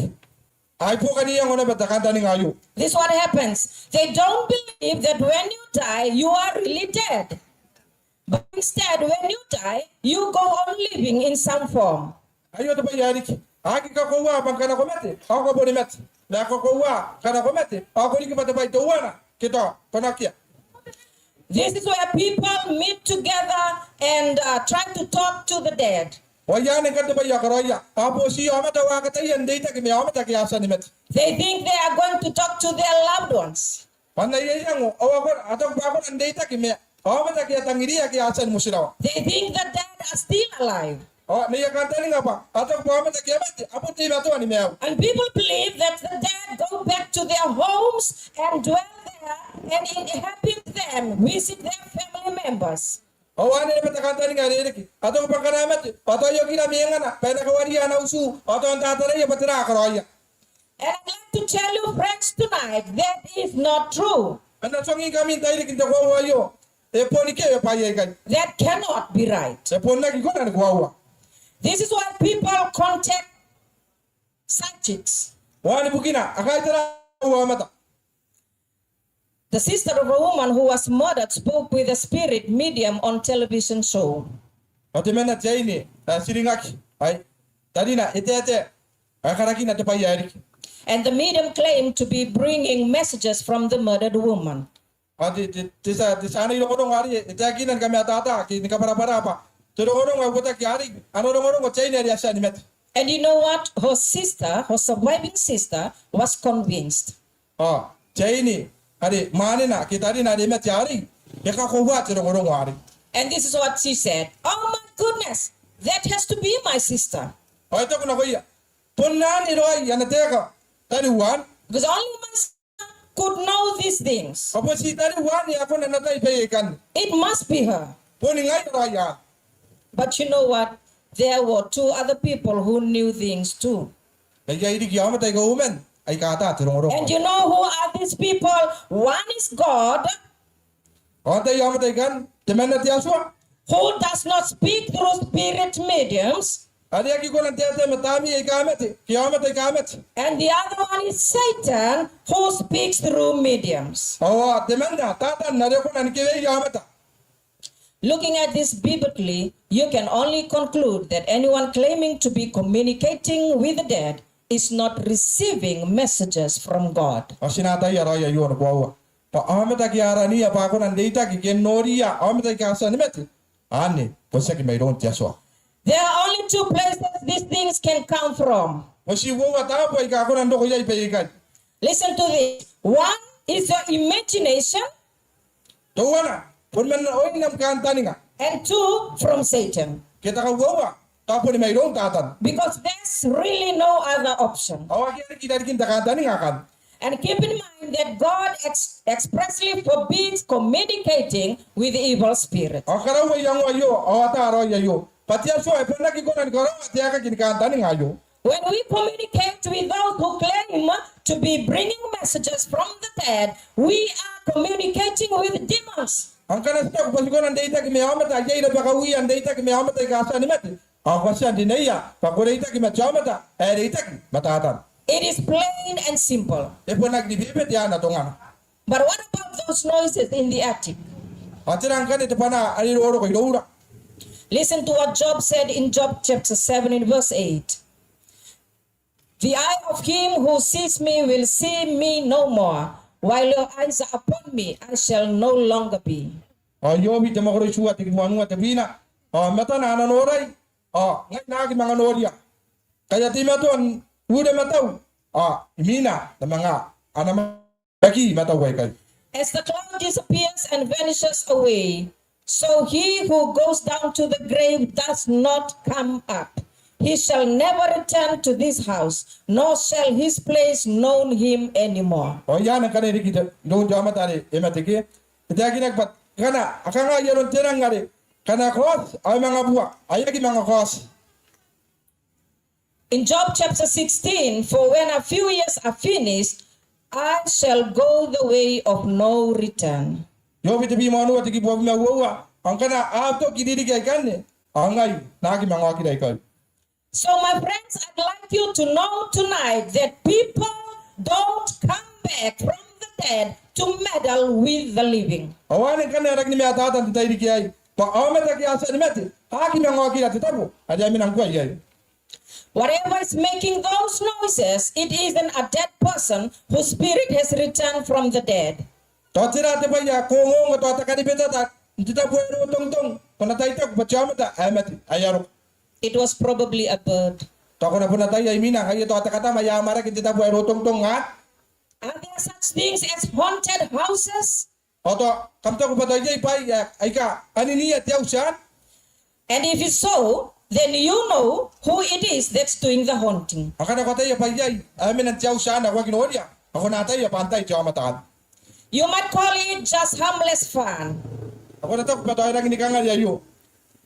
Ai po kani yang ona benda kanta ni ngayu. This is what happens. They don't believe that when you die, you are really dead. But instead, when you die, you go on living in some form. Ayo to bayari ki. Aki ka ko wa bang kana ko mete. Ako boni met. La ko wa kana ko mete. Ako ni ki bata bay to wana. Kita konakia. This is where people meet together and try to talk to the dead. Wayane ka to bayya karoya. Apo si amata wa ka tayan data ki me amata ki asa ni met. They think they are going to talk to their loved ones. Panay yang o ako atong ba ko ng data ki me. Amata ki atangiriya ki asa ni musiraw. They think the dead are still alive. Oh, niya kanta ni nga pa. Atong ba amata ki amata. Apo ti ba to ni me. And people believe that the dead go back to their homes and dwell there and inhabit them, visit their family members. O ane ni bata kanta ni nga rin ki. Atong ba kana met. Ato yo kina mienga na. Pena kawariya na usu. Ato ang tatara ya batira karoya. And I'd like to tell you friends tonight, that is not true. Ano songi kami tayo ni kinta ko wayo. E poni ke e paye kan. That cannot be right. E pon na ki ko na ko wa. This is why people contact psychics. Wani bukina akai tara wa mata. The sister of a woman who was murdered spoke with a spirit medium on television show. Ate mena jaini siringaki. Ai. Tadi na ete akaraki na te paye. And the medium claimed to be bringing messages from the murdered woman. Ati sana ilo ko ngari ete kinan kami atata ki ni kapara pa. Tero ko nga buta ki ari. Ano ko jaini ari asa ni met. And you know what? Her sister, her surviving sister, was convinced. Oh, jaini ari mane na kita ari na di met ari. Eka ko wa tero ko ngari. And this is what she said. Oh my goodness, that has to be my sister. O ito ko na kuya. Punan iroi yana teka. Tari wan. Because only my sister could know these things. Apo si tari wan ni ako na natay payekan. It must be her. Puni ngay raya. But you know what? There were two other people who knew things too. Kaya hindi kiyama tayo ka umen. Ay kata tirong And you know who are these people? One is God, O tayo yama tayo kan. Temen na tiyaswa. who does not speak through spirit mediums. Adi aki ko ng tiyate matami ay kamet. Kiyama tayo kamet. And the other one is Satan, who speaks through mediums. O temen na. Tatan na rin ko na nikiwe yama ta. Looking at this biblically, you can only conclude that anyone claiming to be communicating with the dead is not receiving messages from God. O sinatay araya yun kuwawa. Pa amata ki araniya pa ako ng data ki kenoriya. Amata ki kasa ni meti. Ani. Kosa ki mayroon tiyaswa. There are only two places these things can come from. O si wawa tapo ay kako ng doko yay payikan. Listen to this. One is your imagination, Tuwa na. Pun man oy nam kanta ni nga. and two from Satan. Kita ka wawa. Tapo ni mayroong tatan. Because there's really no other option. Awak yan kita rin kanta ni nga kan. And keep in mind that God expressly forbids communicating with evil spirits. O karawa yang wayo. O ata aro yayo. Pati aso ay pun lagi ko ng karawa. Tiya ka kinikanta ni nga yo. When we communicate with those who claim to be bringing messages from the dead, we are communicating with demons. Ang kanas na kupasi ko ng data ki may amata. Yay na bakawi ang data ki may amata kasa ni mati. Ako kasi ang dinaya. Pakurita ki machamata. Data ki matatan. It is plain and simple. E pun nagbibibit yan na tunga. But what about those noises in the attic? At ang kan ito pa na aliro ko ilura. Listen to what Job said in Job chapter 7 in verse 8. The eye of him who sees me will see me no more. While your eyes are upon me, I shall no longer be. Yobi te makoro suwa te kibuanu te pina. Mata na ananoray. Ngay na ki mga norya. Kaya ti matuan ude mataw. Imina na mga anamagi mataway kay. As the cloud disappears and vanishes away, so he who goes down to the grave does not come up. He shall never return to this house, nor shall his place known him anymore. Yan ang kaniri kita. Doon jama tari ematike. Ita kinagpat kana akanga yaron terang ngari. Kana cross ay mga buwa. Ayagi mga cross. In Job chapter 16, for when a few years are finished, I shall go the way of no return. Yo bite bi manu ati ki bo me wa. Angkana ato ki diri kai kanne. Angai na ki mangwa ki dai kai. So, my friends, I'd like you to know tonight that people don't come back from the dead to meddle with the living. Awane kanne rak ni me ata tan dai ki ai. Pa awme ta ki asa ni mate. Ha ki mangwa ki ati tabu. Aja mi nang ku ai. Whatever is making those noises, it is a dead person whose spirit has returned from the dead. Totira te baya ko ngong to ta kadi beta ta. Ntita po ro tong tong. Pana tai tak bachama ta ai mate ayaro. It was probably a bird. Tako na po na tayo ay mina. Kaya to kata maya mara kita po ay rotong tong nga. Are there such things as haunted houses? Oto kamta ko pa tayo ay ka aniniya tiyaw siya. And if it's so, then you know who it is that's doing the haunting. Akana ko tayo pa ay amin ang tiyaw siya na wag inoorya. Ako na tayo pantay tiyaw matakan. You might call it just harmless fun. Ako na to pa tayo nang inikangal yayo.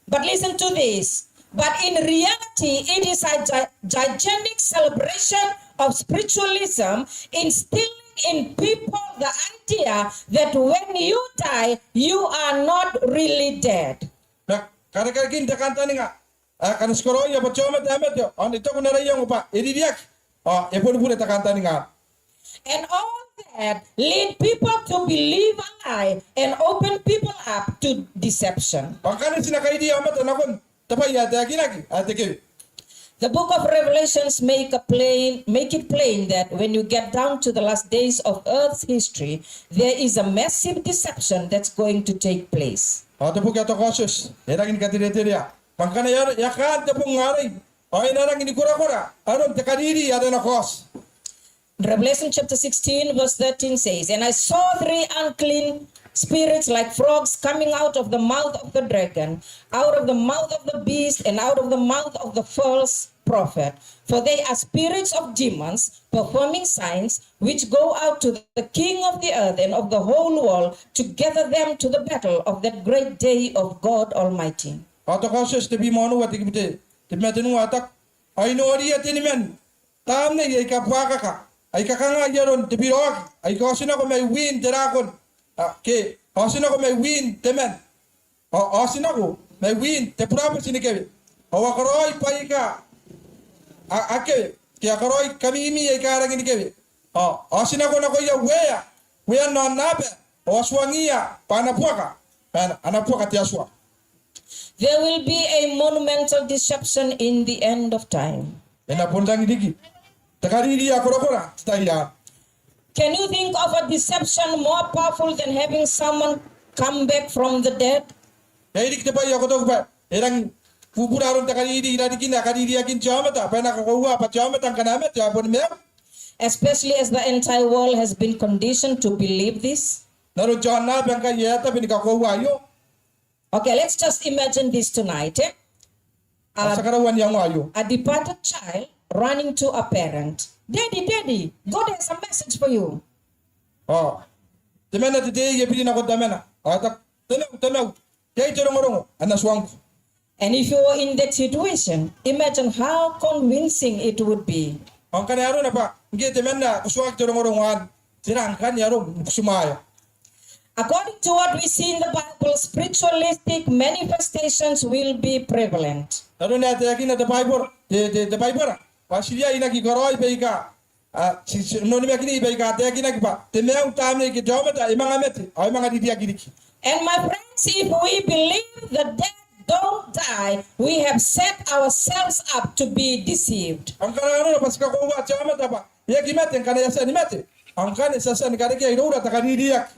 But listen to this. But in reality, it is a gigantic celebration of spiritualism, instilling in people the idea that when you die, you are not really dead. Na karakarkin ta kanta ni nga. Kan skoro ya pa tiyaw matamet yo. On ito ko na rin yung upa. Ididiyak. Epon ta kanta ni nga. And all that lead people to believe a lie and open people up to deception. Pagkanin sinakaidi ang mata nakon. Tapay yata kinaki. Ateke. The book of Revelations make it plain that when you get down to the last days of Earth's history, there is a massive deception that's going to take place. Ato po kato koses. Erangin katire-tire. Pagkana yakan ta pong ngaray. Ay narang inikura-kura. Aron ta kadiri ada na kos. Revelation chapter 16 verse 13 says, And I saw 3 unclean spirits like frogs coming out of the mouth of the dragon, out of the mouth of the beast, and out of the mouth of the false prophet. For they are spirits of demons, performing signs, which go out to the king of the earth and of the whole world to gather them to the battle of that great day of God Almighty. Ato koses te bi monu wati kibite. Te metenu atak. Ay no ariya tinimen. Tam na ay kapwaka ka. Ay kakanga yaron te birok. Ay kosin ako may win terakon. Ke osin ako may win temen. Osin ako may win te prophet sinikewi. Awakaroy pa ika. Ake kaya karoy kami imi ay karang inikewi. Osin ako na ko ya weya. Weya no nabe. Oswangia panapuaka. Anapuaka tiaswa. There will be a monumental deception in the end of time. Ena pundang digi. Takari dia kora-kora. Staya. Can you think of a deception more powerful than having someone come back from the dead? Kaya kita pa yako to ba. Erang pupuraron takari di kina kari dia kin chamata. Pa nakakuha pa chamata ang kanamet ya pon me. Especially as the entire world has been conditioned to believe this. Naro jana bangka yata binikakuha yo. Okay, let's just imagine this tonight. Sakarawan yang ayo. A departed child running to a parent. Daddy, God has a message for you. Temena today ye pili na ko temena. Tak tenaw. Kaya jorong-orong anaswang. And if you were in that situation, imagine how convincing it would be. Ang kanaro na pa. Ngi temena uswag jorong-orong an. Sirang kan yaro sumaya. According to what we see in the Bible, spiritualistic manifestations will be prevalent. Naro na tayo na the Bible. Pasilia ina ki koroi beika. Noni me kini beika tayo kina ki pa. Temeu tamne ki jomata imanga meti. Ay mga didia kiriki. And my friends, if we believe the dead don't die, we have set ourselves up to be deceived. Ang kanano na pasika ko wa jomata pa. Ye ki meti kana yasa ni meti. Ang kan sasa ni kada ki iro ta kanidia.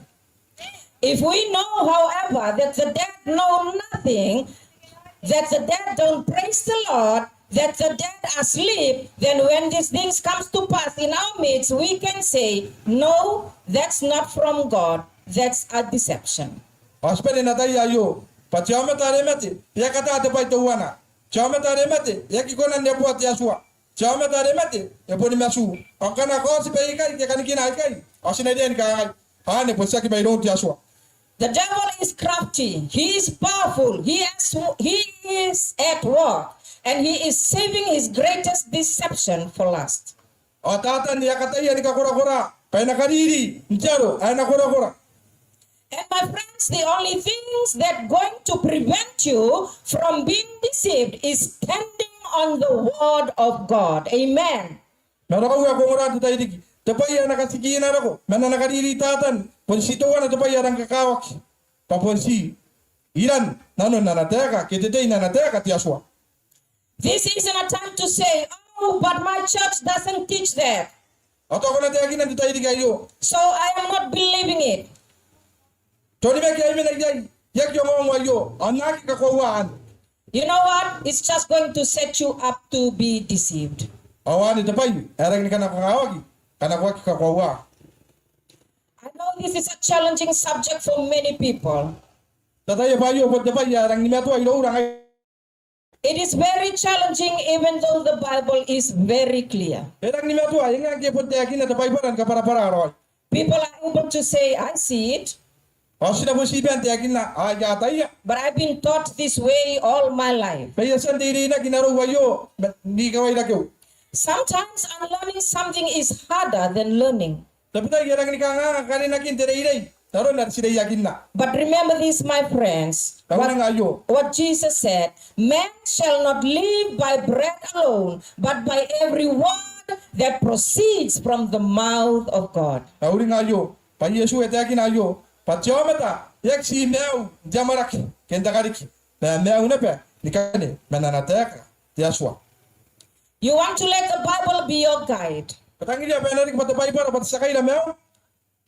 If we know, however, that the dead know nothing, that the dead don't praise the Lord, that the dead are asleep, then when these things comes to pass in our midst, we can say, no, that's not from God, that's a deception. Aspere na tayo ayo. Pa chama tare meti. Ya kata ate pa ituwana. Chama tare meti. Ya ki kona ne puat ya suwa. Chama tare meti. Ya poni masu. Ang kana ko si peikai ke kan kina kai. Asine den kai. Ne po sa ki bai don't ya suwa. The devil is crafty. He is powerful. He is at work. And he is saving his greatest deception for last. Tata ni yakata ya ni kakura-kura. Pai na kariri. Njaro. Ay na kura-kura. And my friends, the only things that going to prevent you from being deceived is standing on the word of God. Amen. Narakuha ko ngora tayo diki. Tapay ya nakasikiyan ako. Mana nakariritatan. Ponsituan na tapay ya kakawak. Paponsi. Iran nano nanateka kitete nanateka tiaswa. This isn't a time to say, oh, but my church doesn't teach that. Ato ko na tayo kinan tayo diki ayo. So I am not believing it. Tony me kaya me nagyay. Yak yung ngong ayo. Anaki kakawaan. You know what? It's just going to set you up to be deceived. Awan ito pa yun. Erang ni ka nakakawagi. Kanakwaki kakawa. I know this is a challenging subject for many people. Tataya pa yun. Pwede pa yun. Erang ni meto ay lorang ay. It is very challenging even though the Bible is very clear. Erang ni meto ay. Nga kaya pwede akin na tapay paran ka para aroy. People are able to say, I see it, O sila po sibihan tayo akin na. Yatay ya. but I've been taught this way all my life. Kaya sandiri na ginaruwa yun. Hindi ka way lagyo. Sometimes unlearning something is harder than learning. Tapi tayo erang ni ka nga. Kanin akin tiray-iray. Taron na sila yakin na. But remember this, my friends. Taon nga ayo. What Jesus said, man shall not live by bread alone, but by every word that proceeds from the mouth of God. Tauri nga ayo. Pa Yesu ete akin ayo. Patiomata, yak si meu, jamarak, kendakariki. Na meu na pe, nikane, mananateka, tiaswa. You want to let the Bible be your guide. Patangi dia penarik patapay para patasakay na meu.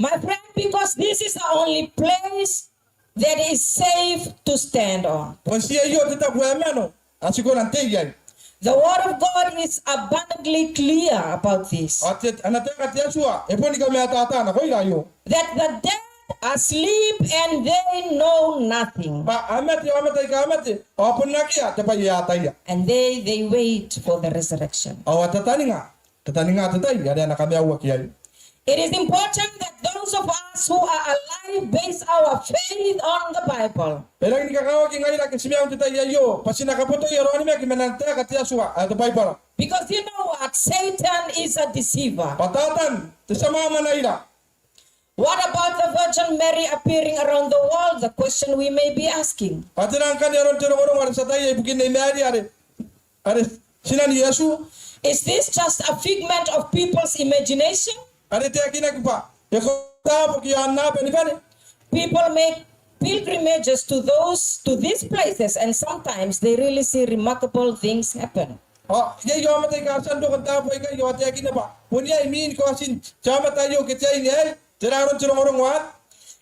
My friend, because this is the only place that is safe to stand on. Ponsia yo teta buemeno, asiko nante yai. The word of God is abundantly clear about this. Atet anateka tiaswa, eponi ka meatata na koy layo. That the dead are asleep and they know nothing. Pa amati ka amati, apon nakia tapay yataya. And they wait for the resurrection. Awatataninga, tatay, ada na kami awak yai. It is important that those of us who are alive base our faith on the Bible. Pero hindi kakawag yung ngayon akin simiyaw tita yayo. Pasi nakaputo yung roni may kimanante katiaswa. Ito pa para. Because you know what? Satan is a deceiver. Patatan, tisama manayla. What about the Virgin Mary appearing around the world? The question we may be asking. Patirang kan yaron tirong sa tayo ibukin na Mary are sinan Yesu. Is this just a figment of people's imagination? Are te akinak pa. Yako tapo kiyan na penipani. People make pilgrimages to these places, and sometimes they really see remarkable things happen. Oh, yayo matay ka sando kan tapo ika yo te akinak pa. Punya imin ko asin chama tayo kitay ni tiraron tirong wat.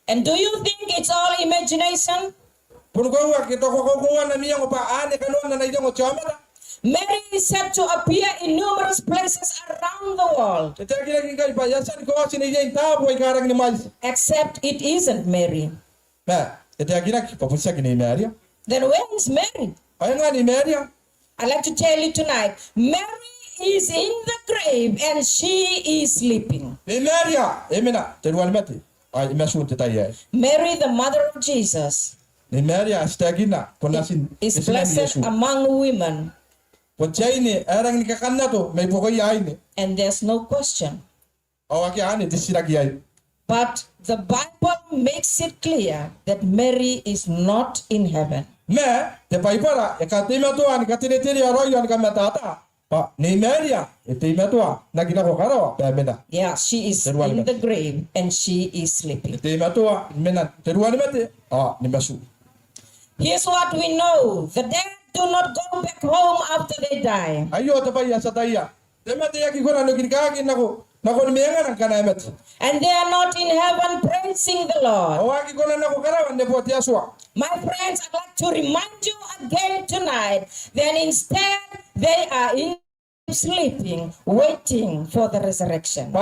And do you think it's all imagination? Punugawa kita ko na niya pa ane kanon na nayo chama. Mary is said to appear in numerous places around the world. Except it isn't Mary. Then where is Mary? I'd like to tell you tonight, Mary is in the grave and she is sleeping. Mary, the mother of Jesus, is blessed among women. And there's no question. But the Bible makes it clear that Mary is not in heaven. Yeah, she is in the grave and she is sleeping. Here's what we know. The dead do not go back home after they die. And they are not in heaven praising the Lord. My friends, I'd like to remind you again tonight that instead they are in sleeping, waiting for the resurrection.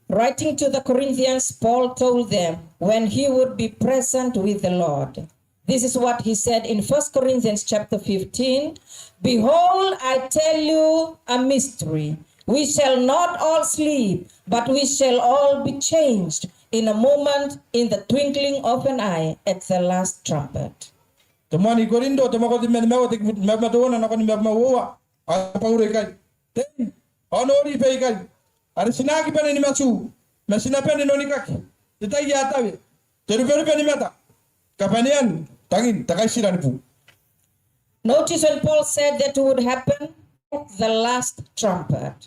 Writing to the Corinthians, Paul told them when he would be present with the Lord. This is what he said in 1 Corinthians chapter 15. Behold, I tell you a mystery. We shall not all sleep, but we shall all be changed in a moment, in the twinkling of an eye, at the last trumpet. Onori pe kai. Ari sinaki pe ni masu. Masina pe ni noni kaki. Titai ya tawe. Teru pe ni mata. Kapanian tangin takai siran pu. Notice when Paul said that would happen at the last trumpet.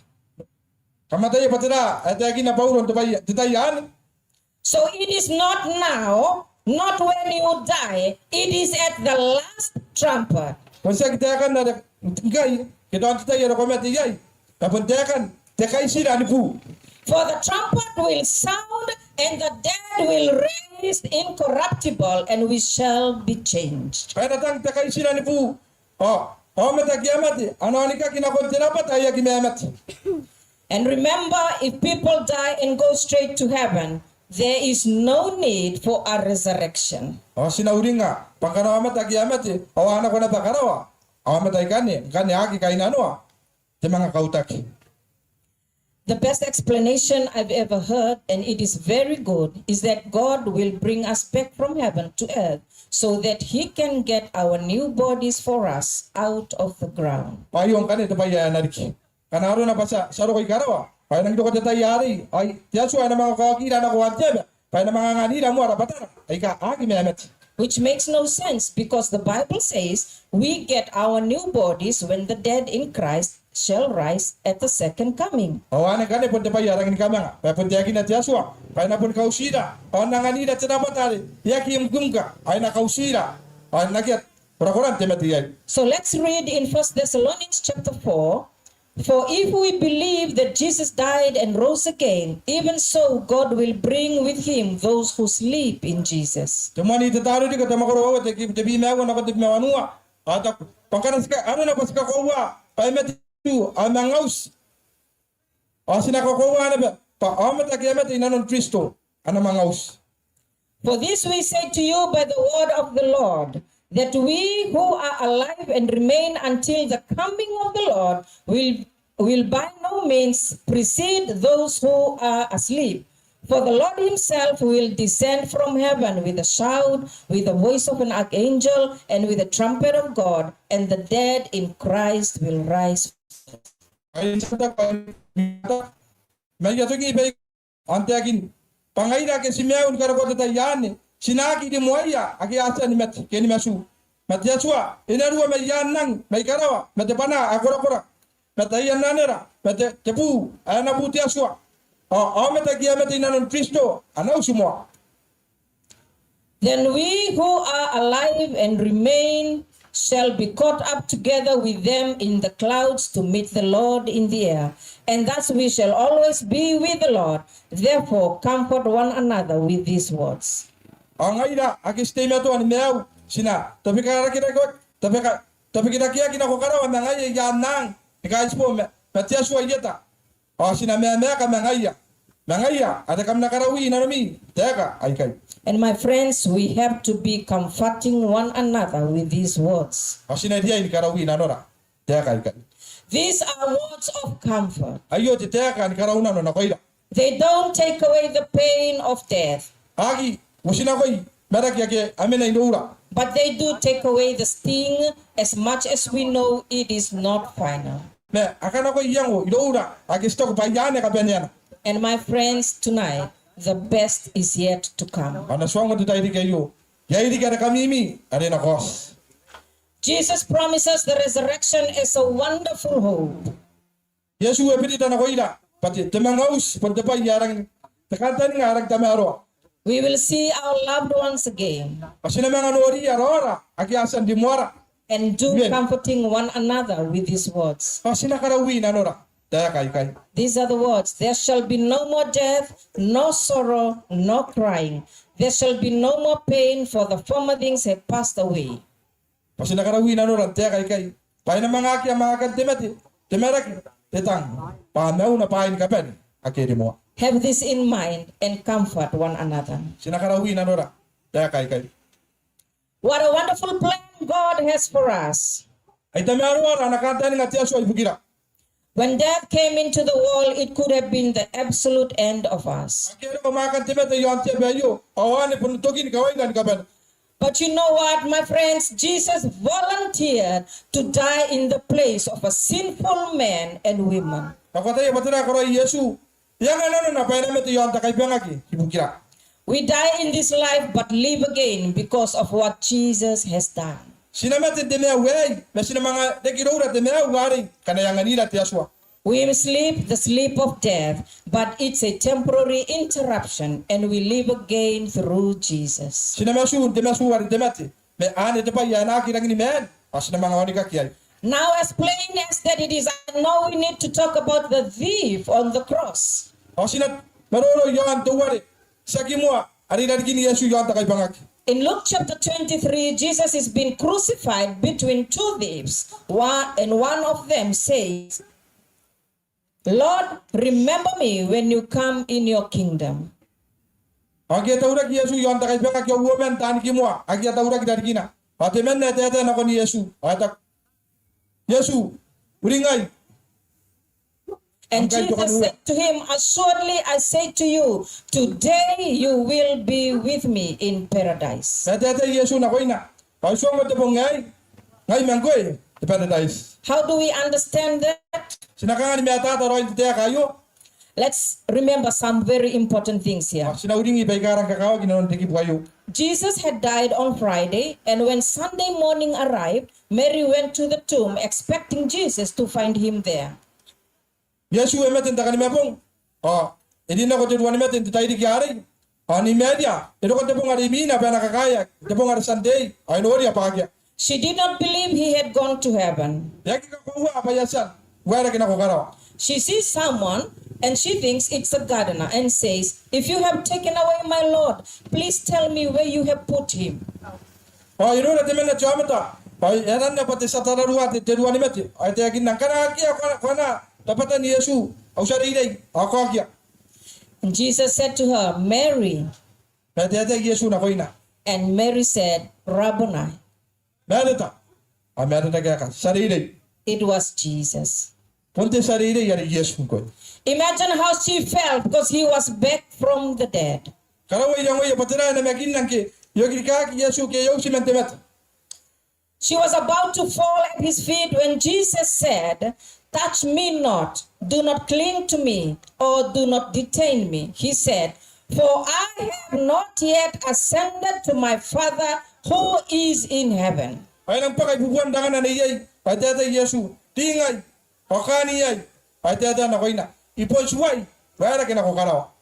Kamata ya patira ataki na pauron titai yan. So it is not now, not when you die, it is at the last trumpet. Kasi kita akan ada gai kita orang titai ya komati gai. Kapun tekan takai siran pu. For the trumpet will sound and the dead will rise incorruptible and we shall be changed. Kaya datang takai siran pu. Mata kiamati. Ano anika kinakontera pa tayo kiamati. And remember, if people die and go straight to heaven, there is no need for a resurrection. Sinauringa, pangkarawa mata kiamati, anak ko na pakarawa. Mata ikani aki kainanwa. Te mga kautaki. The best explanation I've ever heard, and it is very good, is that God will bring us back from heaven to earth so that He can get our new bodies for us out of the ground. Payong kani te paya nariki. Kanaro na pasa saro kay karawa. Pay nang doko te tayari. Ay tiasu ay na mga kakira na kuwantebe. Pay na mga nganira mo arapatara. Ay ka aki memet. Which makes no sense because the Bible says we get our new bodies when the dead in Christ shall rise at the second coming. Ana kani pun te paya rangin kamanga. Pay pun te aki na tiasu. Pay na pun kausira. Nanganira te napatari. Yaki imgumka. Ay na kausira. Ay nakiat. Purakuran te matiyay. So let's read in 1 Thessalonians chapter 4. For if we believe that Jesus died and rose again, even so God will bring with him those who sleep in Jesus. Tumani tataru di kata makoro te ki te bi mewa na kata mewanua. Ata pangkana ska ano na paska kowa. Pay metu amangaus. Asina kowa na ba. Pa amata kiamata inanon Kristo ana mangaus. For this we say to you by the word of the Lord, that we who are alive and remain until the coming of the Lord will by no means precede those who are asleep. For the Lord himself will descend from heaven with a shout, with the voice of an archangel, and with the trumpet of God, and the dead in Christ will rise. Ay sata may yato ki bay ante akin pangaira ke simeon karo ko tayane. Sinaki di moya aki asa ni mat keni masu. Matiasua inaruwa may yanang may karawa matepana akora matayan nanera mate tepu ana butiasua. Mata kiamata inanon Kristo ana usumwa. Then we who are alive and remain shall be caught up together with them in the clouds to meet the Lord in the air. And thus we shall always be with the Lord. Therefore comfort one another with these words. Angaira akistema to an meu sina tapi kira ko tapi kita kina ko karawa mangaya yanang guys po matiaswa yeta sina me ka mangaya ada kam nakarawi na mi teka ay kay. And my friends, we have to be comforting one another with these words. Sina dia in karawi na nora teka ay kay. These are words of comfort. Ayo ti teka ni karawna no nakoida. They don't take away the pain of death. Agi musina koy merak yake amena indura. But they do take away the sting as much as we know it is not final. Me akana ko yango indura agisto ko payane ka benyana. And my friends, tonight, the best is yet to come. Ana swanga tu tairi kayo. Yairi ka kamimi arena kos. Jesus promises the resurrection is a wonderful hope. Yesu epita na koida pati temangaus pati pa yarang tekatan ngarang tamaro. We will see our loved ones again Asina mga nori arora akiasan di muara. and do comforting one another with these words. Asina karawi na nora. Daya kay. These are the words. There shall be no more death, no sorrow, no crying. There shall be no more pain, for the former things have passed away. Asina karawi na nora daya kay. Pai na mga aki mga kantemati. Temerak tetang. Pamau na pain kapen. Akiri mo. Have this in mind and comfort one another. Sinakarawi na nora. Daya kay. What a wonderful plan God has for us. Ay tamaro ara nakanta ni ngatiaso ay bugira. When death came into the world, it could have been the absolute end of us. Akiri ko mga kantemati yo ante bayo. Awani punutogin kawai gan kapen. But you know what, my friends? Jesus volunteered to die in the place of a sinful man and women. Nakataya batera karo Yesu. Yang ano na pa na yon ta kay bangaki ibukira. We die in this life but live again because of what Jesus has done. Sinamate de mea way, na sinamanga de kirura de mea wari kana yang anila tiaswa. We sleep the sleep of death, but it's a temporary interruption and we live again through Jesus. Sinamasu de masu wari de mate. Me ane de pa yana kirang ni men. Asinamanga wani ka kiyai. Now, as plain as that it is, I know we need to talk about the thief on the cross. Asinat maroro yon tuwari. Sakimwa ari gini Yesu yon ta kay bangaki. In Luke chapter 23, Jesus is being crucified between two thieves. One of them says, Lord, remember me when you come in your kingdom. Agi taura ki Yesu yon ta kay bangaki woman tan kimwa. Agi taura ki dargina. Ate men na tete na ko ni Yesu. Ata Yesu uringai. And Jesus said to him, assuredly I say to you, today you will be with me in paradise. Tete Yesu na koina. Pa so mo te pongai. Ngai mangoy te paradise. How do we understand that? Sinakanga ni meta ta roin te kayo. Let's remember some very important things here. Sinauringi bay karang kakao ginanon te kibuayo. Jesus had died on Friday, and when Sunday morning arrived, Mary went to the tomb expecting Jesus to find him there. Yesu emetin takani mapong. Edi na ko te duani metin te tairi ki ari. Ni media. Edo ko te pong ari mina pa nakakaya. Te pong ari Sunday. Ay no ori apagya. She did not believe he had gone to heaven. Yaki ka kuwa apayasan. Wala kina ko karawa. She sees someone and she thinks it's a gardener and says, if you have taken away my Lord, please tell me where you have put him. Ino na te mena chamata. Eran na pati sa tararua te duani meti. Ay te akin nang kana kia kana. Tapatan ni Yesu. Au sa rilay. Ako kia. And Jesus said to her, Mary. Tete Yesu na koina. And Mary said, Rabboni. Merita. Merita kaya ka. Sa rilay. It was Jesus. Punte sa rilay yari Yesu ko. Imagine how she felt because he was back from the dead. Karaway yang way patira na makin lang ki. Yogi ka Yesu ke yo si mentemet. She was about to fall at his feet when Jesus said, touch me not, do not cling to me, or do not detain me. He said, for I have not yet ascended to my Father who is in heaven. Ay nang pakay bubuan dangan na niyay. Ay tete Yesu. Tingay. Okaniyay. Ay tete na koina. Ipon suway. Wala kina ko karawa.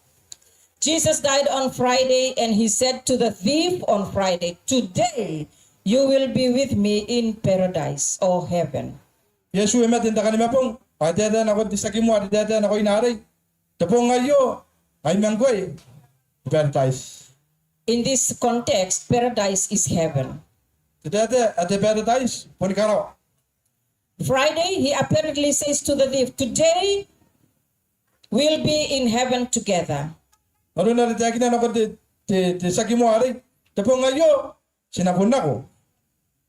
Jesus died on Friday and he said to the thief on Friday, today you will be with me in paradise or heaven. Yesu emetin takani mapong. Ay tete na ko tisakimu ay tete na ko inaray. Tapong ngayo. Ay manggoy. Paradise. In this context, paradise is heaven. Tete at the paradise. Poni karawa. Friday, he apparently says to the thief, today we'll be in heaven together. Naroon na rin na ako tisakimu ay. Tapong ngayo. Sinapon na ko.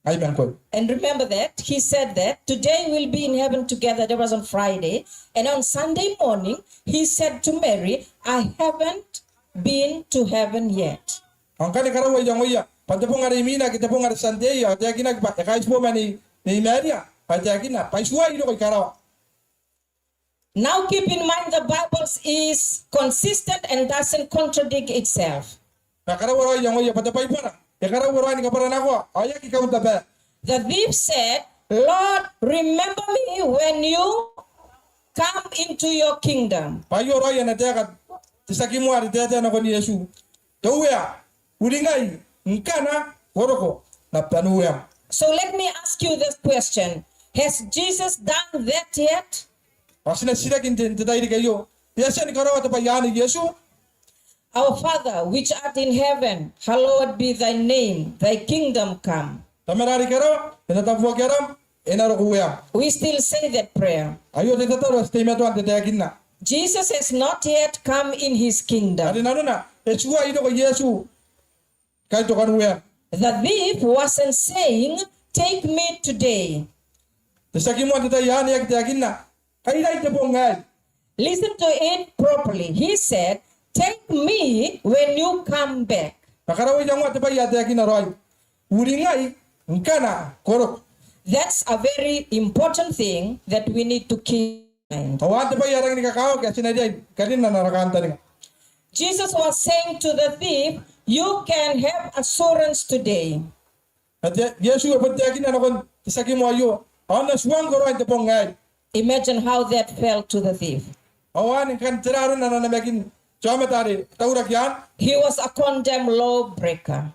Ay manggoy. And remember that, he said that, today we'll be in heaven together. That was on Friday. And on Sunday morning, he said to Mary, I haven't been to heaven yet. Ang kani karaway yang oya. Pantapong ari mina kita pong ari Sunday. At yakin na kais po man ni Maria. At yakin na. Paisuwa ino kay karawa. Now keep in mind the Bible is consistent and doesn't contradict itself. Nakaraway yang oya. Patapay po na. Karaway ni kapara na ko. Ayak ikaw tabi. The thief said, Lord, remember me when you come into your kingdom. Payo roya na tiyakat. Tisakimu ari tiyata na ko ni Yesu. Tawya. Uringay. Nkana. Koroko. Napanuya. So let me ask you this question. Has Jesus done that yet? Kasi na sila kintintatay kayo. Yasa ni karawa tapayani Yesu. Our Father, which art in heaven, hallowed be thy name, thy kingdom come. Tamarari karawa. Inatapuwa karam. Inaro kuya. We still say that prayer. Ayo titataro. Stay meto ang titayakin na. Jesus has not yet come in his kingdom. Ari na na. Esuwa ito ko Yesu. Kahit to kanuya. The thief wasn't saying, take me today. Tisakimu ang titayani ang titayakin na. Kailan ito po ngay. Listen to it properly. He said, take me when you come back. Nakaraway niya nga tapay yatayakin na roy. Uringay. Nkana. Korok. That's a very important thing that we need to keep. Awante pa yarang ni kakao kaya sinadya kanina narakanta ni. Jesus was saying to the thief, you can have assurance today. At Yesu apatya kina nakon isaki mo ayo. Ana suwang goro ante pongai. Imagine how that felt to the thief. Awan kan teraru na namakin chamatari taurak yan. He was a condemned lawbreaker.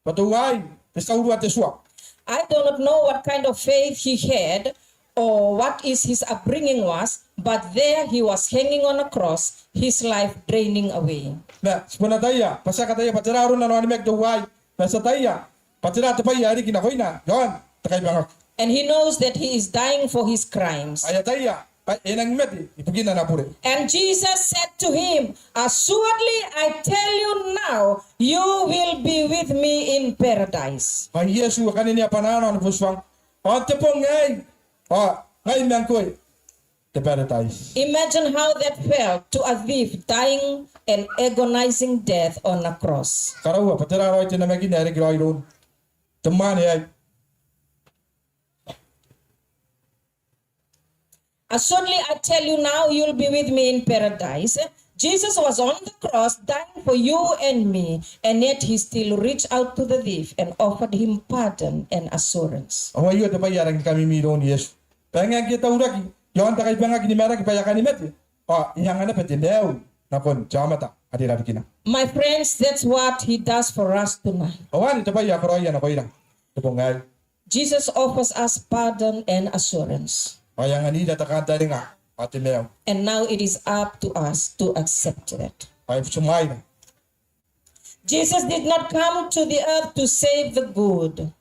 Patuwai tesauru ate suwa. I do not know what kind of faith he had or what is his upbringing was, but there he was hanging on a cross, his life draining away. Na sebenarnya pasakataya pateraru na nanimek tuwai. Pasataya patera tepaya ari kina koina. Yon takai bangak. And he knows that he is dying for his crimes. Ayataya enang meti ipugina na pure. And Jesus said to him, assuredly I tell you now, you will be with me in paradise. Ay Yesu kanini panano ang puswang. Ate pongai. Ngai mangkoi. The paradise. Imagine how that felt to a thief dying an agonizing death on a cross. Karawa patera roi tina magi nere groi ron. Temani ay. Assuredly I tell you now, you'll be with me in paradise. Jesus was on the cross dying for you and me, and yet he still reached out to the thief and offered him pardon and assurance. Awayo te payarang kami miron Yesu. Pengen kita uraki. Yon takai bangak ni merah payakan ni meti. Yang ana peti leu. Nakon jamata adira bikina. My friends, that's what he does for us tonight. Awani te payak roya na koira. Te pongai. Jesus offers us pardon and assurance. Yang ani datakanta ringa. Ate leu. And now it is up to us to accept it. Ay sumai na. Jesus did not come to the earth to save the good,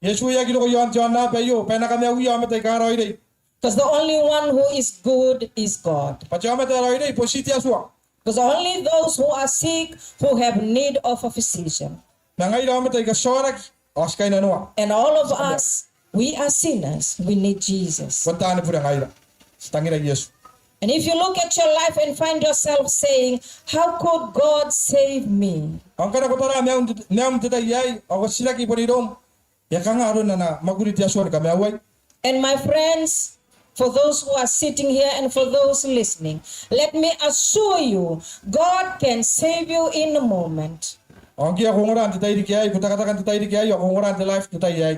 Yesu ya kilo ko yon na payo. Pena kami uya matay karoi dei. because the only one who is good is God. Pachama te roi dei positi aswa. Because only those who are sick, who have need of a physician. Nangai daw matay ka sorak. Oskay na noa. And all of us, we are sinners. We need Jesus. Punta ni pura ngai. Stangira Yesu. And if you look at your life and find yourself saying, how could God save me? Ang kana ko tara meam te dai yai. Ako sila ki ponirom. Ya kanga aron na magurit Yesu ka meawai. And my friends, for those who are sitting here and for those listening, let me assure you, God can save you in a moment. Ang kia ko ngoran te dai ki ai. Kutakatakan te dai ki ai. Ako ngoran te life te dai yai.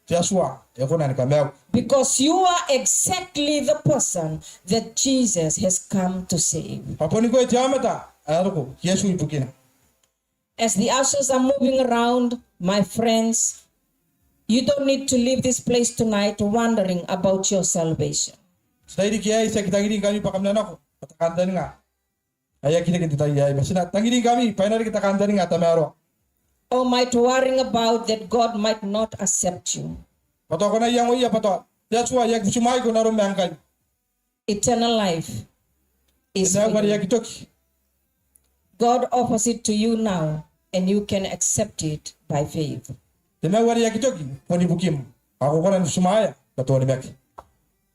Yesu ya ko na ka meaw. Because you are exactly the person that Jesus has come to save. Paponi ko jamata. Aroko Yesu ipukina. As the ushers are moving around, my friends, you don't need to leave this place tonight wondering about your salvation. Dai ki ai sa kitangiri kami pakamna nako. Patakanta nga. Aya kita kita yai. Masina tangiri kami painari kita kanta nga tamaro. Or might worrying about that God might not accept you. Pato ko na yang iya pato. Yesu ya kusumai ko na ro mangkal. Eternal life is Sa for wari ya you. kitoki. God offers it to you now, and you can accept it by faith. Tena wari ya kitoki. Poni bukim. Ako ko na sumaya. Pato ni mek.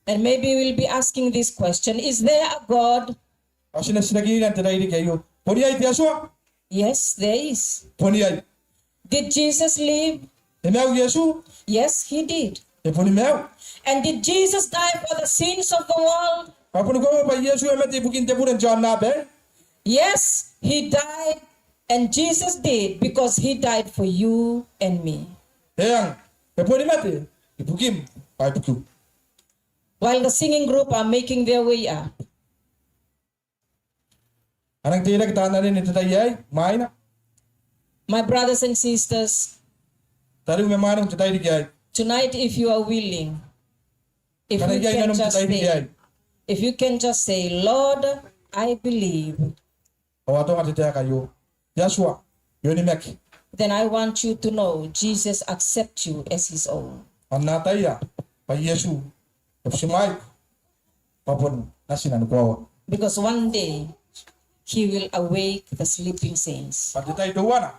And maybe we'll be asking this question, is there a God? Asina sinagiri nan tadai kayo. Poni ai Yesu. Yes, there is. Poni ai. Did Jesus live? Emau Yesu. Yes, he did. E poni meu. And did Jesus die for the sins of the world? Apun ko pa Yesu emeti bukin te puren John na be. Yes, he died, and Jesus did, because he died for you and me. Yang e poni mate. Ibukim. Ai buku. While the singing group are making their way up, Anang tira kita na rin ito tayo maina. my brothers and sisters, Tari umemanong tayo di kaya. tonight, if you are willing, if Kana you yay can nanong just tayo di kaya. say, if you can just say, Lord, I believe, O ato nga titaya kayo. Yasua. Yun ni Mek. then I want you to know Jesus accepts you as his own. Ang nataya. Pa Yesu. Kapsumay. Papun. Nasinan ko. Because one day, he will awake the sleeping saints. Pati tayo tuwa na.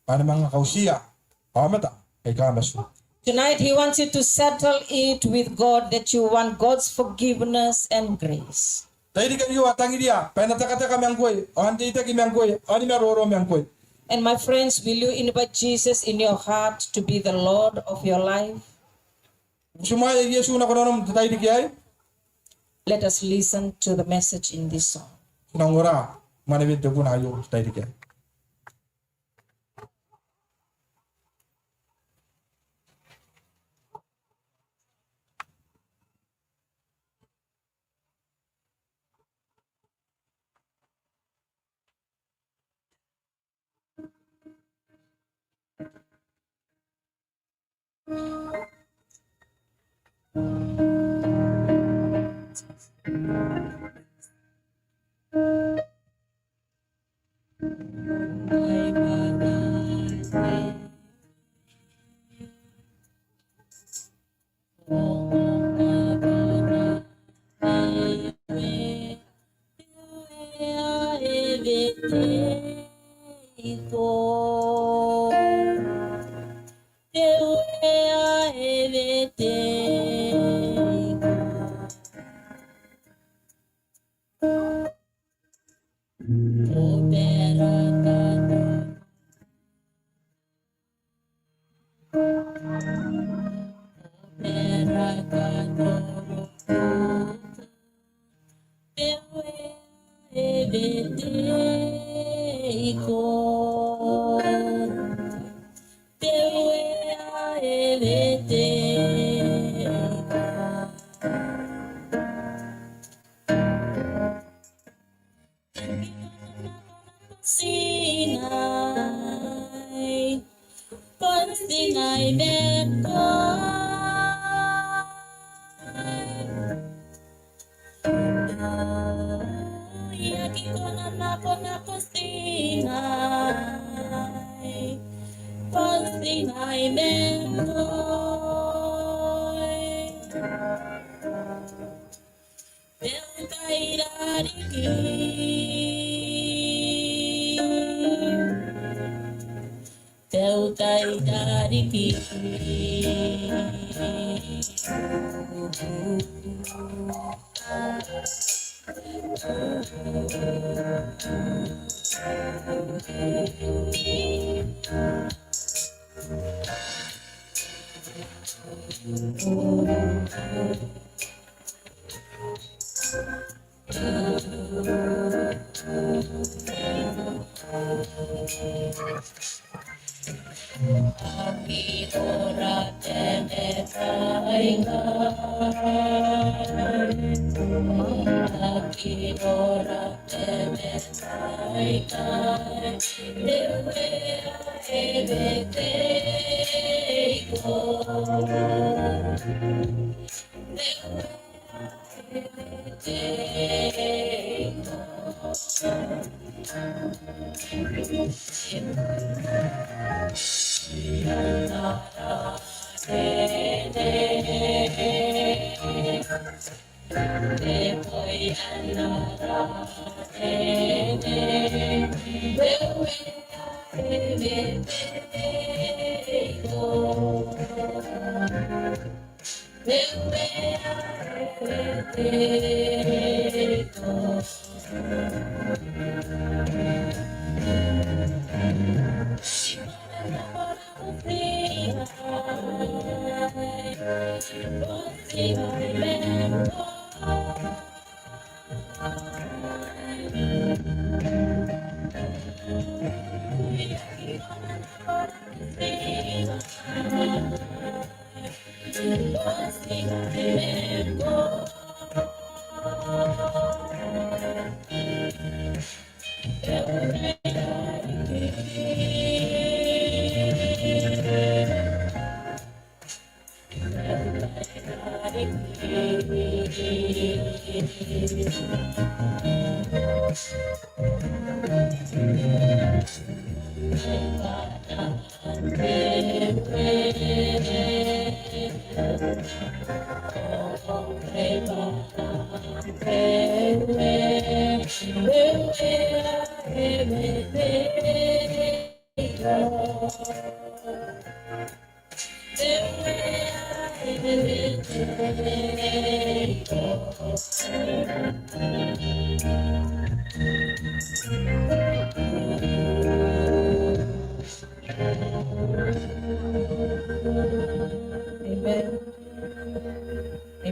Paano mga kausiya. Pamata. Kay kamasu. Tonight, he wants you to settle it with God that you want God's forgiveness and grace. Tayo di kayo atangi dia. Panatakata kami ang koy. O handi ita kami ang koy. O handi maroro kami ang koy. And my friends, will you invite Jesus in your heart to be the Lord of your life? Sumaya Yesu na kononom tayo di kaya. Let us listen to the message in this song. Nangora manawid to pun ayo tayo dike.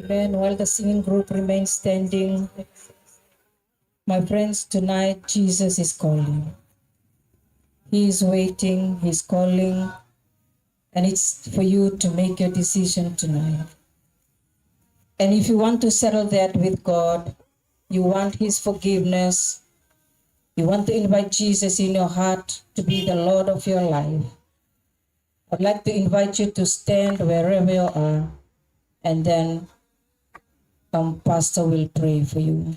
Amen. While the singing group remains standing, my friends, tonight Jesus is calling. He is waiting, He's calling, and it's for you to make your decision tonight. And if you want to settle that with God, you want His forgiveness, you want to invite Jesus in your heart to be the Lord of your life, I'd like to invite you to stand wherever you are, and then Pastor will pray for you.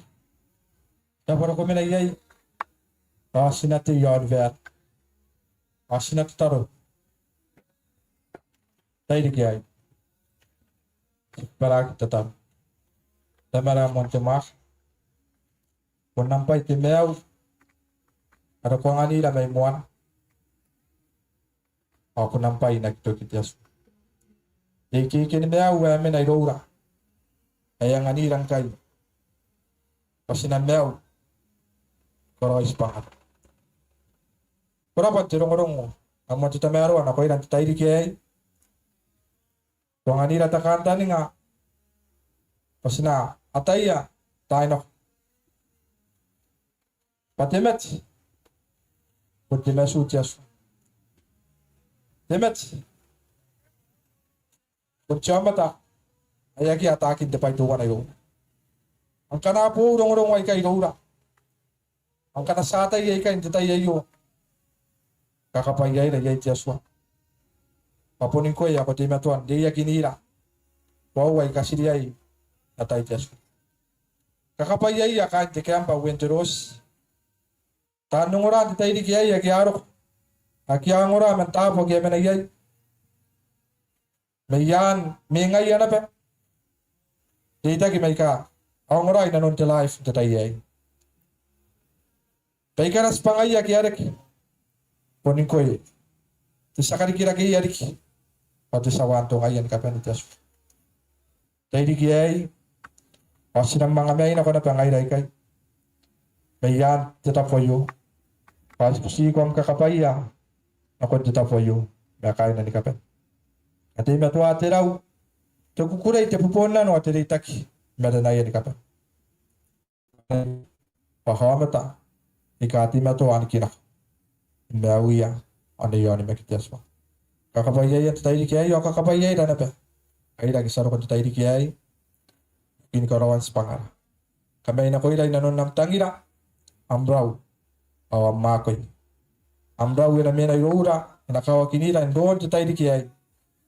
Dapat ko minayay. Sinati yon ver. Sinati taro. Tayo di kaya. Parag tatam. Tamara montemak. Kung nampay timew. Ada ko nga nila may muan. Ako nampay nagtukit Ikikin mew wamin ay rora. Ay ang anirang kayo. Kasi na mew. Koro ispangat. Kora pa tirong-rong mo. Ang mga titamero, anak ko yun, ang titay di kaya. Kung anira takanta ni nga. Kasi na, ataya, tayo na. Patimet. Patimet sutyas. Timet. Kutsiyamata. Ayaki atakin de paituan ayo. Ang kanapo urong-urong ay kay Dora. Ang kanasatay ay kain titay ayo. Kakapayay na yay tiyaswa. Papunin ko ay ako timatuan. Di ya kinira. Waway kasiriyay. Atay tiyaswa. Kakapayay ya kain tikayang pa Uenterooti. Tanong ora titay di kiyay ya kiyarok. Akiyang ora mentapo kaya menayay. Mayan. Mingay yan na pa. Dita ki may ka. Ang ora inanon ti life titay ay. Paikaras pangaya kiyarik. Punin ko eh. Tisa karikira kiyarik. Pati sa wanto ngayon ka panitas. Tayo di kiyay. O sinang mga may na ko na pangayray kay. Mayan, tita po yu. Pas kusi ko ang kakapaya. Ako tita po yu. Makain na ni kapen. At yung matuwate raw. Tukukuray, tipupunan o at itaki. Medanaya ni kapen. Pahamata. Ikati matuan kinak. Mawia. Ano yun yung makitias mo. Kakapayay at tayo di kiyay. O kakapayay na na pa. Ay lagi saro ko tayo di kiyay. Inikarawan sa pangar. Kamay na ko ilay nanon ng tangina. Ambraw. O makoy. Ambraw yun na may nairura. Inakawa kinila. Doon tayo di kiyay.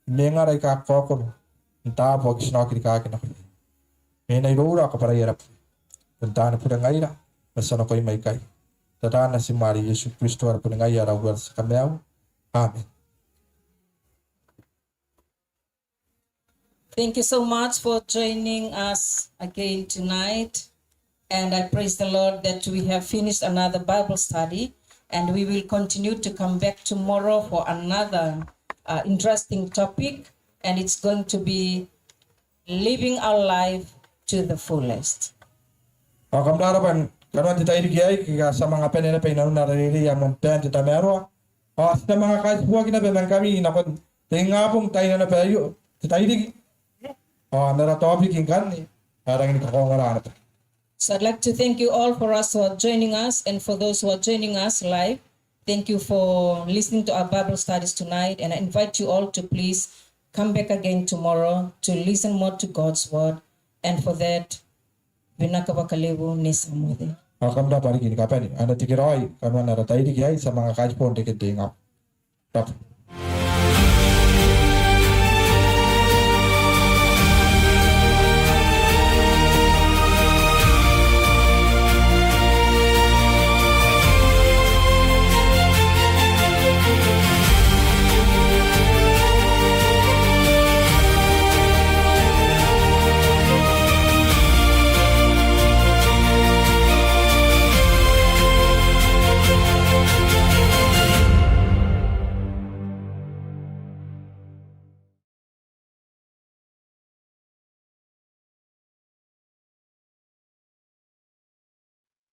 Mengaray ka kokon. Intapo kisnakit kakin ako. May nairura ka para hirap. Puntahan na po na ngayon. Basta na ko'y may kay. Tadaan na si Maria Yesu Cristo na po na ngayon araw sa kamayaw. Amen. Thank you so much for joining us again tonight. And I praise the Lord that we have finished another Bible study. And we will continue to come back tomorrow for another interesting topic. And it's going to be living our life to the fullest. Kamdarapan, karon ti tayo di kiyay. Kaya sa mga penena pinanong narili ang mampen ti tamero. Sa mga kasbuwa kinabeman kami. Nakon, tingapong tayo na payo. Ti tayo di. Nara topic yung kan. Parang ini kakongara na. So I'd like to thank you all for us who are joining us, and for those who are joining us live. Thank you for listening to our Bible studies tonight, and I invite you all to please come back again tomorrow to listen more to God's word, and for that, binakabakalibu ni Samuel. Kamda pari kini kapan ni. Anda tikiroy. Kaman nara tayo di kiyay sa mga kasbuwa di kitingap. Tap.